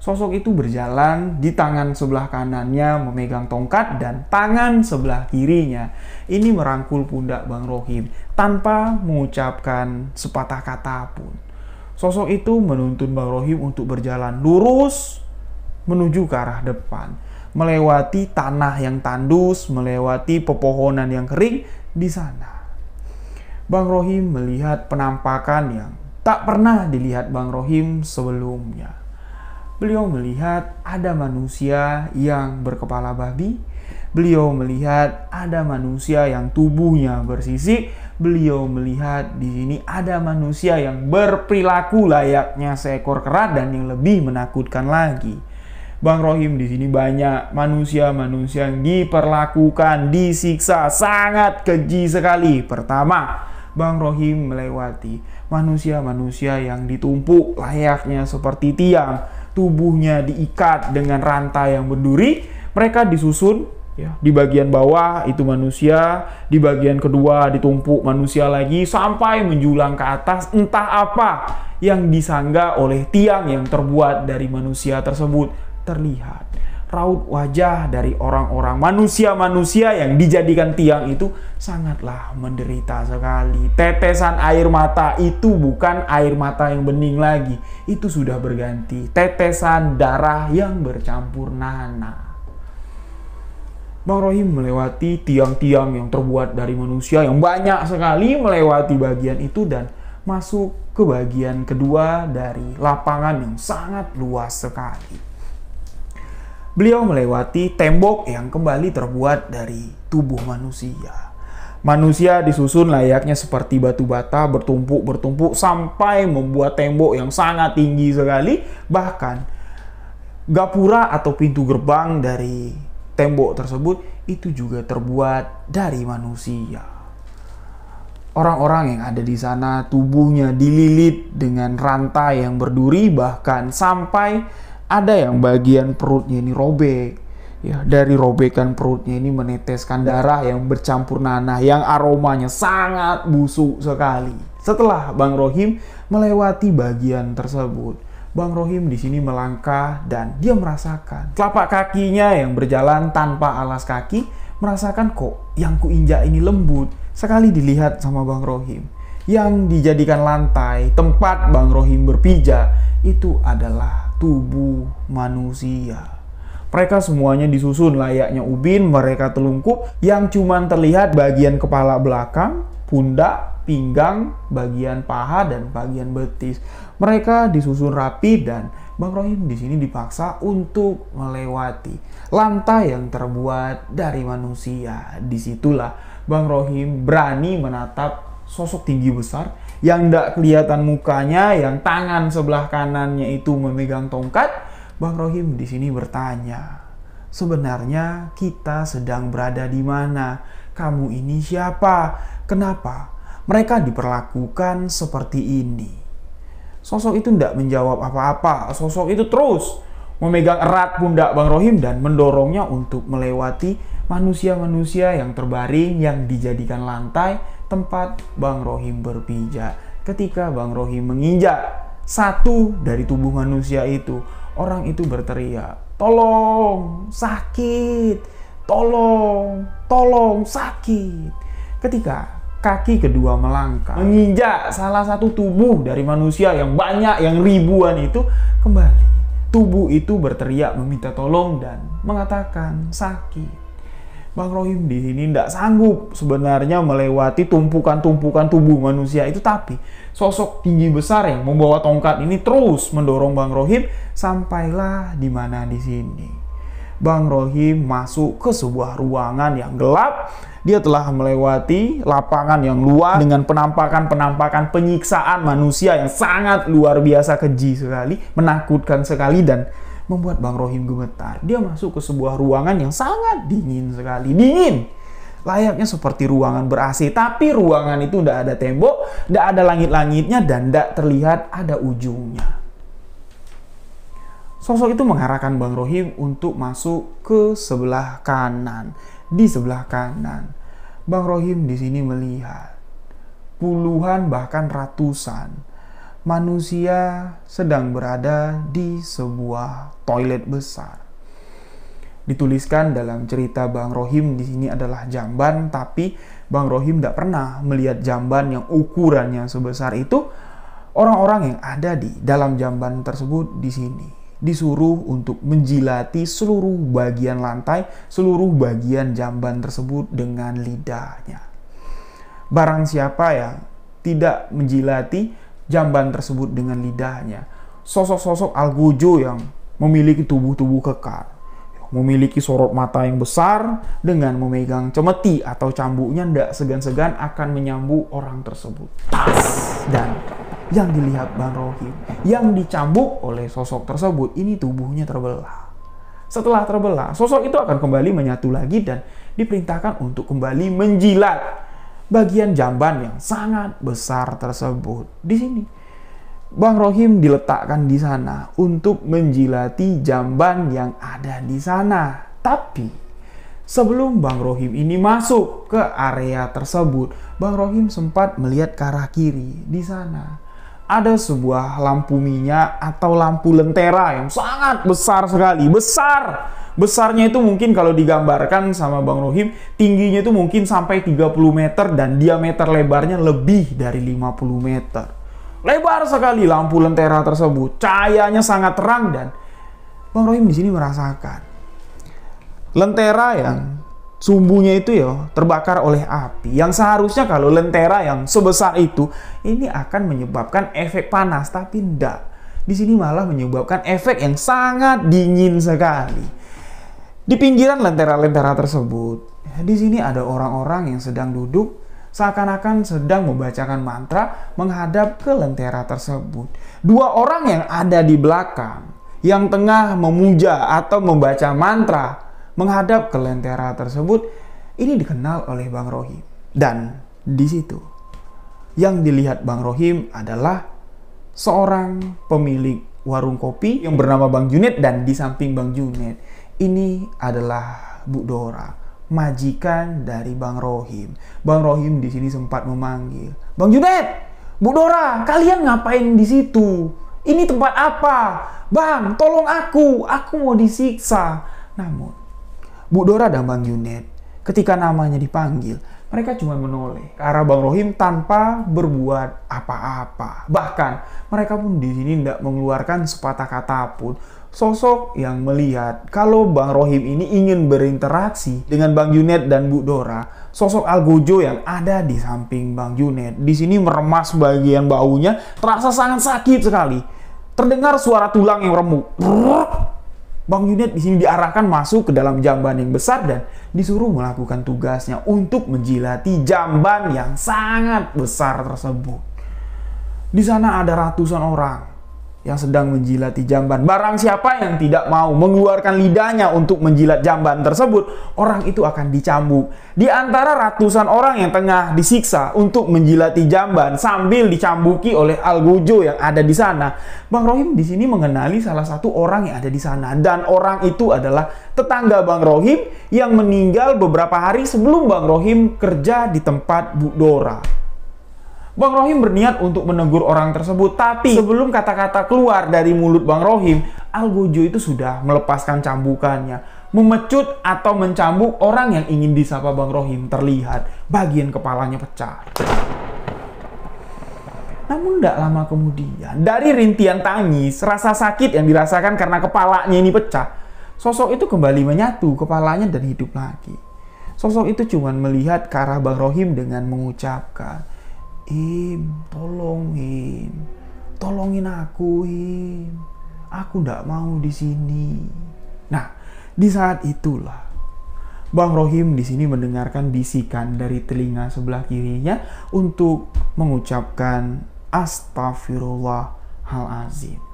Sosok itu berjalan, di tangan sebelah kanannya memegang tongkat dan tangan sebelah kirinya ini merangkul pundak Bang Rohim tanpa mengucapkan sepatah kata pun. Sosok itu menuntun Bang Rohim untuk berjalan lurus menuju ke arah depan, melewati tanah yang tandus, melewati pepohonan yang kering di sana. Bang Rohim melihat penampakan yang tak pernah dilihat Bang Rohim sebelumnya. Beliau melihat ada manusia yang berkepala babi. Beliau melihat ada manusia yang tubuhnya bersisik. Beliau melihat di sini ada manusia yang berperilaku layaknya seekor kera dan yang lebih menakutkan lagi. Bang Rohim di sini banyak manusia-manusia yang diperlakukan, disiksa, sangat keji sekali. Pertama, Bang Rohim melewati manusia-manusia yang ditumpuk layaknya seperti tiang, tubuhnya diikat dengan rantai yang berduri. Mereka disusun ya, di bagian bawah itu manusia, di bagian kedua ditumpuk manusia lagi sampai menjulang ke atas, entah apa yang disangga oleh tiang yang terbuat dari manusia tersebut. Terlihat raut wajah dari orang-orang manusia-manusia yang dijadikan tiang itu sangatlah menderita sekali. Tetesan air mata itu bukan air mata yang bening lagi, itu sudah berganti tetesan darah yang bercampur nanah. Bang Rohim melewati tiang-tiang yang terbuat dari manusia yang banyak sekali, melewati bagian itu dan masuk ke bagian kedua dari lapangan yang sangat luas sekali. Beliau melewati tembok yang kembali terbuat dari tubuh manusia. Manusia disusun layaknya seperti batu bata bertumpuk-bertumpuk sampai membuat tembok yang sangat tinggi sekali. Bahkan gapura atau pintu gerbang dari tembok tersebut itu juga terbuat dari manusia. Orang-orang yang ada di sana tubuhnya dililit dengan rantai yang berduri, bahkan sampai ada yang bagian perutnya ini robek. Ya, dari robekan perutnya ini meneteskan darah yang bercampur nanah yang aromanya sangat busuk sekali. Setelah Bang Rohim melewati bagian tersebut, Bang Rohim di sini melangkah dan dia merasakan telapak kakinya yang berjalan tanpa alas kaki, merasakan kok yang kuinjak ini lembut. Sekali dilihat sama Bang Rohim, yang dijadikan lantai tempat Bang Rohim berpijak itu adalah tubuh manusia. Mereka semuanya disusun layaknya ubin, mereka telungkup yang cuman terlihat bagian kepala belakang, pundak, pinggang, bagian paha dan bagian betis. Mereka disusun rapi dan Bang Rohim di sini dipaksa untuk melewati lantai yang terbuat dari manusia. Disitulah Bang Rohim berani menatap sosok tinggi besar yang tidak kelihatan mukanya, yang tangan sebelah kanannya itu memegang tongkat. Bang Rohim di sini bertanya, sebenarnya kita sedang berada di mana? Kamu ini siapa? Kenapa mereka diperlakukan seperti ini? Sosok itu tidak menjawab apa-apa. Sosok itu terus memegang erat pundak Bang Rohim dan mendorongnya untuk melewati manusia-manusia yang terbaring yang dijadikan lantai tempat Bang Rohim berpijak. Ketika Bang Rohim menginjak satu dari tubuh manusia itu, orang itu berteriak, "Tolong, sakit! Tolong, tolong, sakit!" Ketika kaki kedua melangkah, menginjak salah satu tubuh dari manusia yang banyak, yang ribuan itu, kembali tubuh itu berteriak meminta tolong dan mengatakan sakit. Bang Rohim di sini tidak sanggup sebenarnya melewati tumpukan-tumpukan tubuh manusia itu, tapi sosok tinggi besar yang membawa tongkat ini terus mendorong Bang Rohim sampailah di mana di sini. Bang Rohim masuk ke sebuah ruangan yang gelap. Dia telah melewati lapangan yang luas dengan penampakan-penampakan penyiksaan manusia yang sangat luar biasa, keji sekali, menakutkan sekali, dan membuat Bang Rohim gemetar. Dia masuk ke sebuah ruangan yang sangat dingin sekali. Dingin! Layaknya seperti ruangan ber-AC, tapi ruangan itu tidak ada tembok, tidak ada langit-langitnya, dan tidak terlihat ada ujungnya. Sosok itu mengarahkan Bang Rohim untuk masuk ke sebelah kanan. Di sebelah kanan, Bang Rohim di sini melihat puluhan bahkan ratusan manusia sedang berada di sebuah toilet besar. Dituliskan dalam cerita Bang Rohim di sini adalah jamban, tapi Bang Rohim tidak pernah melihat jamban yang ukurannya sebesar itu. Orang-orang yang ada di dalam jamban tersebut di sini disuruh untuk menjilati seluruh bagian lantai, seluruh bagian jamban tersebut dengan lidahnya. Barang siapa yang tidak menjilati jamban tersebut dengan lidahnya, sosok-sosok algojo yang memiliki tubuh-tubuh kekar, memiliki sorot mata yang besar, dengan memegang cemeti atau cambuknya tidak segan-segan akan menyambuk orang tersebut. Tas! Dan yang dilihat Bang Rohim, yang dicambuk oleh sosok tersebut, ini tubuhnya terbelah. Setelah terbelah, sosok itu akan kembali menyatu lagi dan diperintahkan untuk kembali menjilat bagian jamban yang sangat besar tersebut. Di sini, Bang Rohim diletakkan di sana untuk menjilati jamban yang ada di sana. Tapi sebelum Bang Rohim ini masuk ke area tersebut, Bang Rohim sempat melihat ke arah kiri. Di sana ada sebuah lampu minyak atau lampu lentera yang sangat besar sekali. Besarnya itu mungkin kalau digambarkan sama Bang Rohim, tingginya itu mungkin sampai 30 meter dan diameter lebarnya lebih dari 50 meter. Lebar sekali lampu lentera tersebut. Cahayanya sangat terang dan Bang Rohim di sini merasakan lentera yang sumbunya itu ya terbakar oleh api. Yang seharusnya kalau lentera yang sebesar itu ini akan menyebabkan efek panas, tapi tidak. Di sini malah menyebabkan efek yang sangat dingin sekali. Di pinggiran lentera-lentera tersebut, di sini ada orang-orang yang sedang duduk seakan-akan sedang membacakan mantra menghadap ke lentera tersebut. Dua orang yang ada di belakang yang tengah memuja atau membaca mantra menghadap ke lentera tersebut, ini dikenal oleh Bang Rohim. Dan di situ yang dilihat Bang Rohim adalah seorang pemilik warung kopi yang bernama Bang Junet, dan di samping Bang Junet ini adalah Bu Dora, majikan dari Bang Rohim. Bang Rohim di sini sempat memanggil, "Bang Junet, Bu Dora, kalian ngapain di situ? Ini tempat apa? Bang, tolong aku mau disiksa." Namun Bu Dora dan Bang Junet ketika namanya dipanggil, mereka cuma menoleh ke arah Bang Rohim tanpa berbuat apa-apa. Bahkan mereka pun di sini tidak mengeluarkan sepatah kata pun. Sosok yang melihat kalau Bang Rohim ini ingin berinteraksi dengan Bang Junet dan Bu Dora, sosok algojo yang ada di samping Bang Junet di sini meremas bagian baunya, terasa sangat sakit sekali. Terdengar suara tulang yang remuk. Bang Junet di sini diarahkan masuk ke dalam jamban yang besar dan disuruh melakukan tugasnya untuk menjilati jamban yang sangat besar tersebut. Di sana ada ratusan orang yang sedang menjilati jamban. Barang siapa yang tidak mau mengeluarkan lidahnya untuk menjilat jamban tersebut, orang itu akan dicambuk. Di antara ratusan orang yang tengah disiksa untuk menjilati jamban sambil dicambuki oleh algojo yang ada di sana, Bang Rohim di sini mengenali salah satu orang yang ada di sana, dan orang itu adalah tetangga Bang Rohim yang meninggal beberapa hari sebelum Bang Rohim kerja di tempat Bu Dora. Bang Rohim berniat untuk menegur orang tersebut, tapi sebelum kata-kata keluar dari mulut Bang Rohim, algojo itu sudah melepaskan cambukannya, memecut atau mencambuk orang yang ingin disapa Bang Rohim. Terlihat bagian kepalanya pecah. Namun tidak lama kemudian, dari rintian tangis, rasa sakit yang dirasakan karena kepalanya ini pecah, sosok itu kembali menyatu kepalanya dan hidup lagi. Sosok itu cuma melihat ke arah Bang Rohim dengan mengucapkan, tolong tolongin aku aku ndak mau di sini." Nah, di saat itulah Bang Rohim di sini mendengarkan bisikan dari telinga sebelah kirinya untuk mengucapkan Astagfirullahalazim.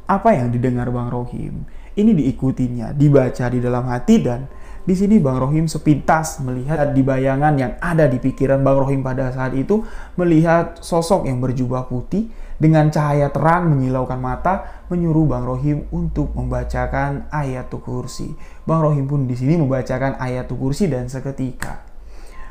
Apa yang didengar Bang Rohim ini diikutinya, dibaca di dalam hati, dan di sini Bang Rohim sepintas melihat di bayangan yang ada di pikiran Bang Rohim pada saat itu, melihat sosok yang berjubah putih dengan cahaya terang menyilaukan mata, menyuruh Bang Rohim untuk membacakan Ayatul Kursi. Bang Rohim pun di sini membacakan Ayatul Kursi, dan seketika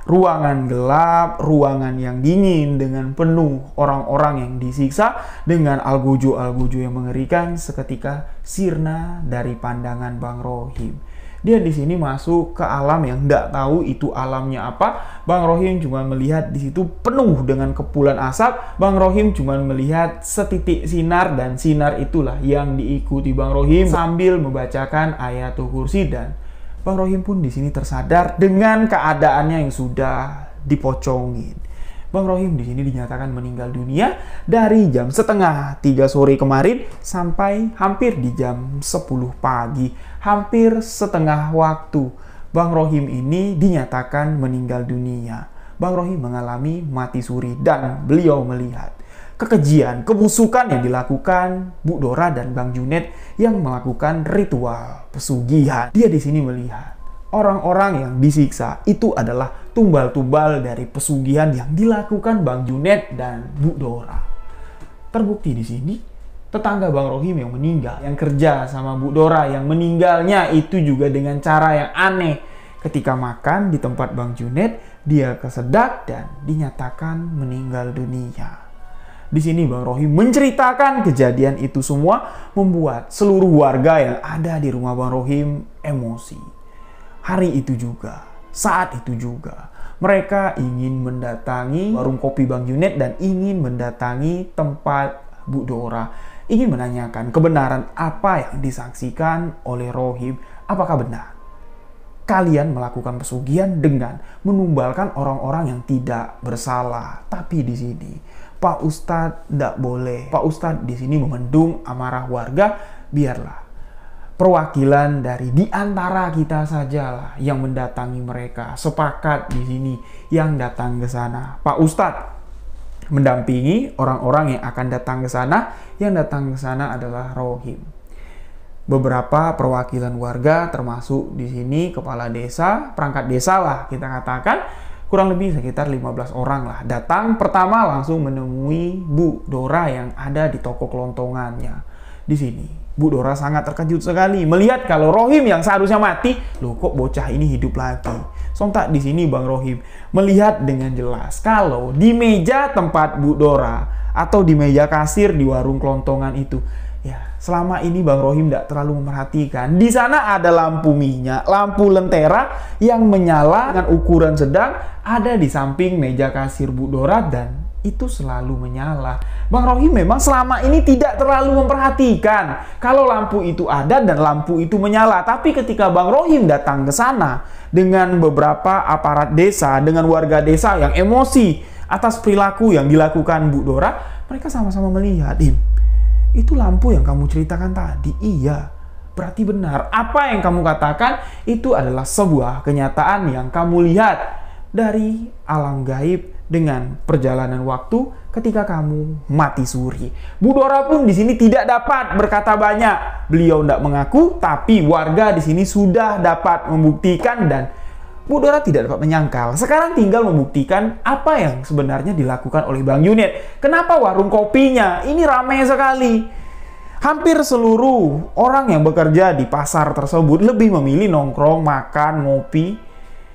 ruangan gelap, ruangan yang dingin dengan penuh orang-orang yang disiksa dengan algojo-algojo yang mengerikan, seketika sirna dari pandangan Bang Rohim. Dia di sini masuk ke alam yang tidak tahu itu alamnya apa. Bang Rohim cuma melihat di situ penuh dengan kepulan asap. Bang Rohim cuma melihat setitik sinar, dan sinar itulah yang diikuti Bang Rohim sambil membacakan Ayatul Kursi, dan Bang Rohim pun di sini tersadar dengan keadaannya yang sudah dipocongin. Bang Rohim di sini dinyatakan meninggal dunia dari jam setengah 3 sore kemarin sampai hampir di jam 10 pagi. Hampir setengah waktu Bang Rohim ini dinyatakan meninggal dunia. Bang Rohim mengalami mati suri, dan beliau melihat kekejian, kebusukan yang dilakukan Bu Dora dan Bang Junet yang melakukan ritual pesugihan. Dia di sini melihat orang-orang yang disiksa itu adalah tumbal-tumbal dari pesugihan yang dilakukan Bang Junet dan Bu Dora. Terbukti di sini tetangga Bang Rohim yang meninggal, yang kerja sama Bu Dora, yang meninggalnya itu juga dengan cara yang aneh. Ketika makan di tempat Bang Junet, dia kesedak dan dinyatakan meninggal dunia. Di sini Bang Rohim menceritakan kejadian itu semua, membuat seluruh warga yang ada di rumah Bang Rohim emosi. Hari itu juga, saat itu juga, mereka ingin mendatangi warung kopi Bang Junet dan ingin mendatangi tempat Bu Dora. Ingin menanyakan kebenaran apa yang disaksikan oleh Rohim. Apakah benar kalian melakukan pesugihan dengan menumbalkan orang-orang yang tidak bersalah? Tapi di sini Pak Ustadz tidak boleh. Pak Ustadz di sini memendung amarah warga. Biarlah perwakilan dari di antara kita sajalah yang mendatangi mereka. Sepakat di sini yang datang ke sana. Pak Ustadz mendampingi orang-orang yang akan datang ke sana. Yang datang ke sana adalah Rohim. Beberapa perwakilan warga, termasuk di sini kepala desa, perangkat desa lah kita katakan, kurang lebih sekitar 15 orang lah, datang pertama langsung menemui Bu Dora yang ada di toko kelontongannya. Di sini Bu Dora sangat terkejut sekali melihat kalau Rohim yang seharusnya mati, loh kok bocah ini hidup lagi. Sontak di sini Bang Rohim melihat dengan jelas kalau di meja tempat Bu Dora atau di meja kasir di warung kelontongan itu, ya selama ini Bang Rohim tidak terlalu memperhatikan. Di sana ada lampu minyak, lampu lentera yang menyala dengan ukuran sedang, ada di samping meja kasir Bu Dora, dan itu selalu menyala. Bang Rohim memang selama ini tidak terlalu memperhatikan kalau lampu itu ada dan lampu itu menyala. Tapi ketika Bang Rohim datang ke sana dengan beberapa aparat desa, dengan warga desa yang emosi atas perilaku yang dilakukan Bu Dora, mereka sama-sama melihat, itu lampu yang kamu ceritakan tadi, iya, berarti benar. Apa yang kamu katakan itu adalah sebuah kenyataan yang kamu lihat dari alam gaib dengan perjalanan waktu ketika kamu mati suri. Bu Dora pun di sini tidak dapat berkata banyak. Beliau tidak mengaku, tapi warga di sini sudah dapat membuktikan, dan Bu Dora tidak dapat menyangkal. Sekarang tinggal membuktikan apa yang sebenarnya dilakukan oleh Bang Junet. Kenapa warung kopinya ini ramai sekali? Hampir seluruh orang yang bekerja di pasar tersebut lebih memilih nongkrong, makan, ngopi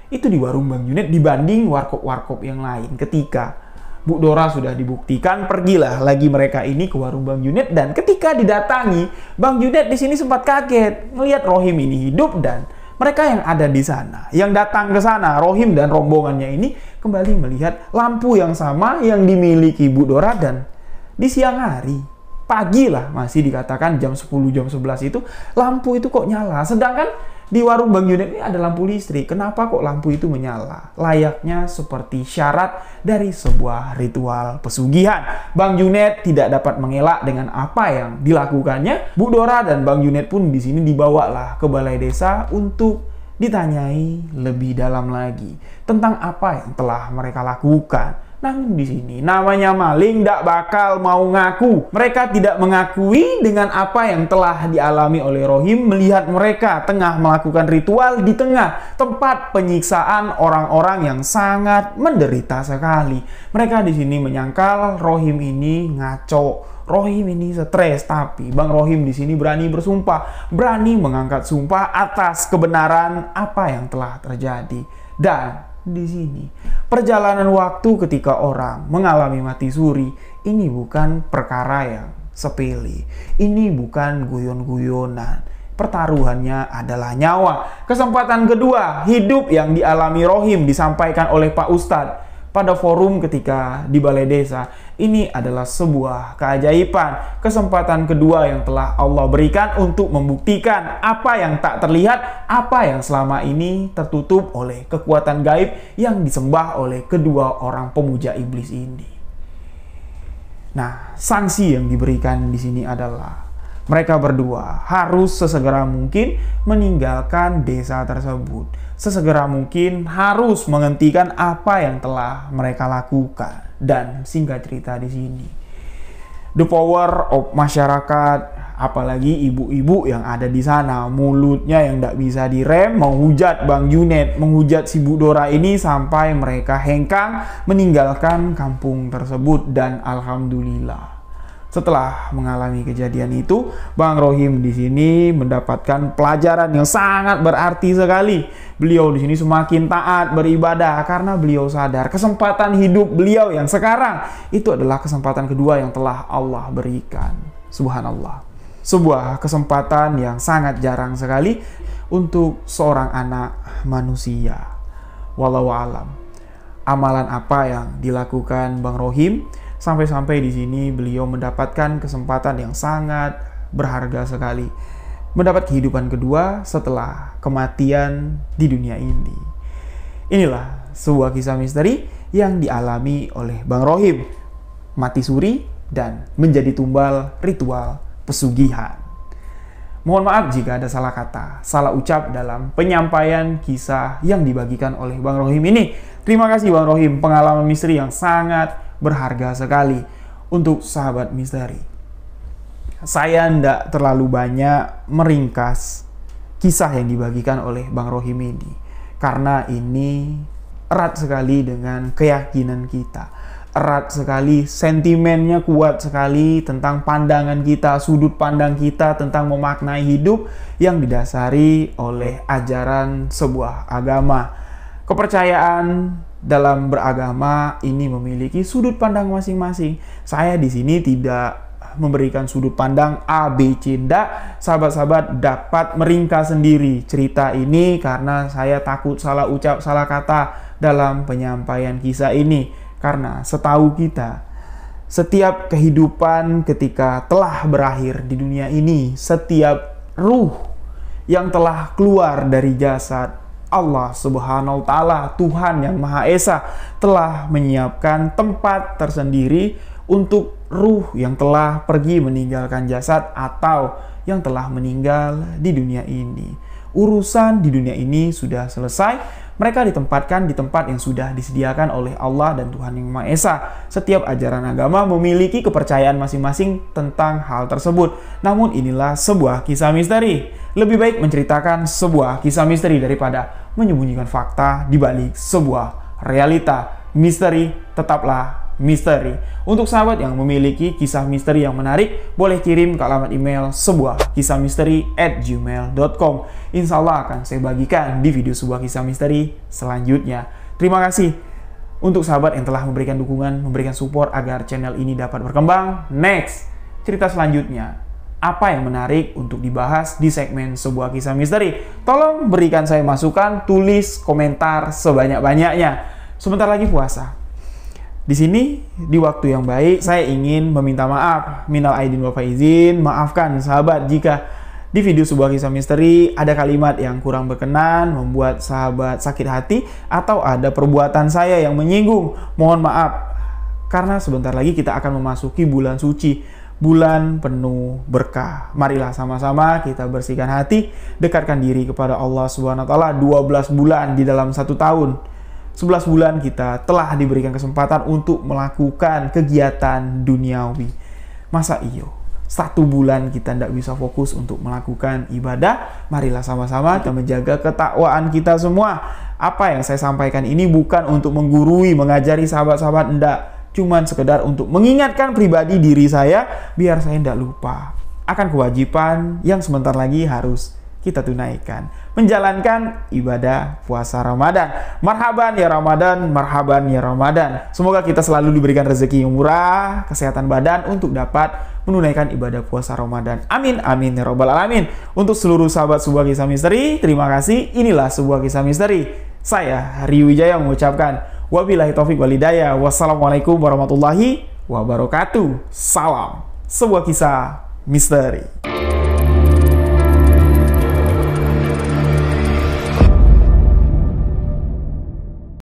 itu di warung Bang Junet dibanding warkop-warkop yang lain. Ketika Bu Dora sudah dibuktikan, pergilah lagi mereka ini ke warung Bang Junet, dan ketika didatangi, Bang Junet di sini sempat kaget melihat Rohim ini hidup, dan mereka yang ada di sana, yang datang ke sana, Rohim dan rombongannya ini kembali melihat lampu yang sama yang dimiliki Bu Dora, dan di siang hari, pagi lah, masih dikatakan jam 10, jam 11 itu, lampu itu kok nyala. Sedangkan Di warung Bang Junet ini ada lampu listrik. Kenapa kok lampu itu menyala? Layaknya seperti syarat dari sebuah ritual pesugihan. Bang Junet tidak dapat mengelak dengan apa yang dilakukannya. Bu Dora dan Bang Junet pun di sini dibawalah ke balai desa untuk ditanyai lebih dalam lagi tentang apa yang telah mereka lakukan. Namun di sini namanya maling tidak bakal mau ngaku. Mereka tidak mengakui dengan apa yang telah dialami oleh Rohim melihat mereka tengah melakukan ritual di tengah tempat penyiksaan orang-orang yang sangat menderita sekali. Mereka di sini menyangkal Rohim ini ngaco. Rohim ini stres, tapi Bang Rohim di sini berani bersumpah, berani mengangkat sumpah atas kebenaran apa yang telah terjadi. Dan di sini perjalanan waktu ketika orang mengalami mati suri ini bukan perkara yang sepele. Ini bukan guyon-guyonan. Pertaruhannya adalah nyawa. Kesempatan kedua hidup yang dialami Rohim disampaikan oleh Pak Ustadz pada forum ketika di balai desa. Ini adalah sebuah keajaiban. Kesempatan kedua yang telah Allah berikan untuk membuktikan apa yang tak terlihat, apa yang selama ini tertutup oleh kekuatan gaib yang disembah oleh kedua orang pemuja iblis ini. Nah, sanksi yang diberikan di sini adalah mereka berdua harus sesegera mungkin meninggalkan desa tersebut. Sesegera mungkin harus menghentikan apa yang telah mereka lakukan. Dan singkat cerita di sini, the power of masyarakat, apalagi ibu-ibu yang ada di sana, mulutnya yang tidak bisa direm, menghujat Bang Junet, menghujat si Bu Dora ini sampai mereka hengkang meninggalkan kampung tersebut. Dan alhamdulillah, setelah mengalami kejadian itu, Bang Rohim di sini mendapatkan pelajaran yang sangat berarti sekali. Beliau di sini semakin taat beribadah karena beliau sadar kesempatan hidup beliau yang sekarang itu adalah kesempatan kedua yang telah Allah berikan. Subhanallah. Sebuah kesempatan yang sangat jarang sekali untuk seorang anak manusia. Wallahu alam. Amalan apa yang dilakukan Bang Rohim sampai-sampai di sini beliau mendapatkan kesempatan yang sangat berharga sekali, mendapat kehidupan kedua setelah kematian di dunia ini. Inilah sebuah kisah misteri yang dialami oleh Bang Rohim, mati suri dan menjadi tumbal ritual pesugihan. Mohon maaf jika ada salah kata, salah ucap dalam penyampaian kisah yang dibagikan oleh Bang Rohim ini. Terima kasih Bang Rohim, pengalaman misteri yang sangat berharga sekali untuk sahabat misteri. Saya tidak terlalu banyak meringkas kisah yang dibagikan oleh Bang Rohim ini, karena ini erat sekali dengan keyakinan kita, erat sekali, sentimennya kuat sekali tentang pandangan kita, sudut pandang kita tentang memaknai hidup yang didasari oleh ajaran sebuah agama. Kepercayaan dalam beragama ini memiliki sudut pandang masing-masing. Saya di sini tidak memberikan sudut pandang A, B, C, ndak. Sahabat-sahabat dapat meringkas sendiri cerita ini karena saya takut salah ucap, salah kata dalam penyampaian kisah ini. Karena setahu kita, setiap kehidupan ketika telah berakhir di dunia ini, setiap ruh yang telah keluar dari jasad, Allah Subhanahu wa Ta'ala, Tuhan yang Maha Esa, telah menyiapkan tempat tersendiri untuk ruh yang telah pergi meninggalkan jasad atau yang telah meninggal di dunia ini. Urusan di dunia ini sudah selesai. Mereka ditempatkan di tempat yang sudah disediakan oleh Allah dan Tuhan yang Maha Esa. Setiap ajaran agama memiliki kepercayaan masing-masing tentang hal tersebut. Namun inilah sebuah kisah misteri. Lebih baik menceritakan sebuah kisah misteri daripada menyembunyikan fakta di balik sebuah realita. Misteri tetaplah misteri. Untuk sahabat yang memiliki kisah misteri yang menarik, boleh kirim ke alamat email sebuahkisahmisteri@gmail.com. Insya Allah akan saya bagikan di video sebuah kisah misteri selanjutnya. Terima kasih untuk sahabat yang telah memberikan dukungan, memberikan support agar channel ini dapat berkembang. Next, cerita selanjutnya. Apa yang menarik untuk dibahas di segmen sebuah kisah misteri? Tolong berikan saya masukan, tulis komentar sebanyak-banyaknya. Sebentar lagi puasa. Di sini, di waktu yang baik, saya ingin meminta maaf. Minal aidin wal faizin, maafkan sahabat jika Di video sebuah kisah misteri, ada kalimat yang kurang berkenan, membuat sahabat sakit hati, atau ada perbuatan saya yang menyinggung. Mohon maaf, karena sebentar lagi kita akan memasuki bulan suci, bulan penuh berkah. Marilah sama-sama kita bersihkan hati, dekatkan diri kepada Allah Subhanahu wa taala. 12 bulan di dalam 1 tahun. 11 bulan kita telah diberikan kesempatan untuk melakukan kegiatan duniawi. Masa iyo? 1 bulan kita tidak bisa fokus untuk melakukan ibadah. Marilah sama-sama kita menjaga ketakwaan kita semua. Apa yang saya sampaikan ini bukan untuk menggurui, mengajari sahabat-sahabat, enggak. Cuman sekedar untuk mengingatkan pribadi diri saya, biar saya tidak lupa akan kewajiban yang sebentar lagi harus kita tunaikan. Menjalankan ibadah puasa Ramadan. Marhaban ya Ramadan, marhaban ya Ramadan. Semoga kita selalu diberikan rezeki yang murah, kesehatan badan untuk dapat menunaikan ibadah puasa Ramadan. Amin, amin ya robbal alamin. Untuk seluruh sahabat sebuah kisah misteri, terima kasih. Inilah sebuah kisah misteri. Saya Rio Wijaya mengucapkan wabillahi taufik walhidayah. Wassalamualaikum warahmatullahi wabarakatuh. Salam sebuah kisah misteri.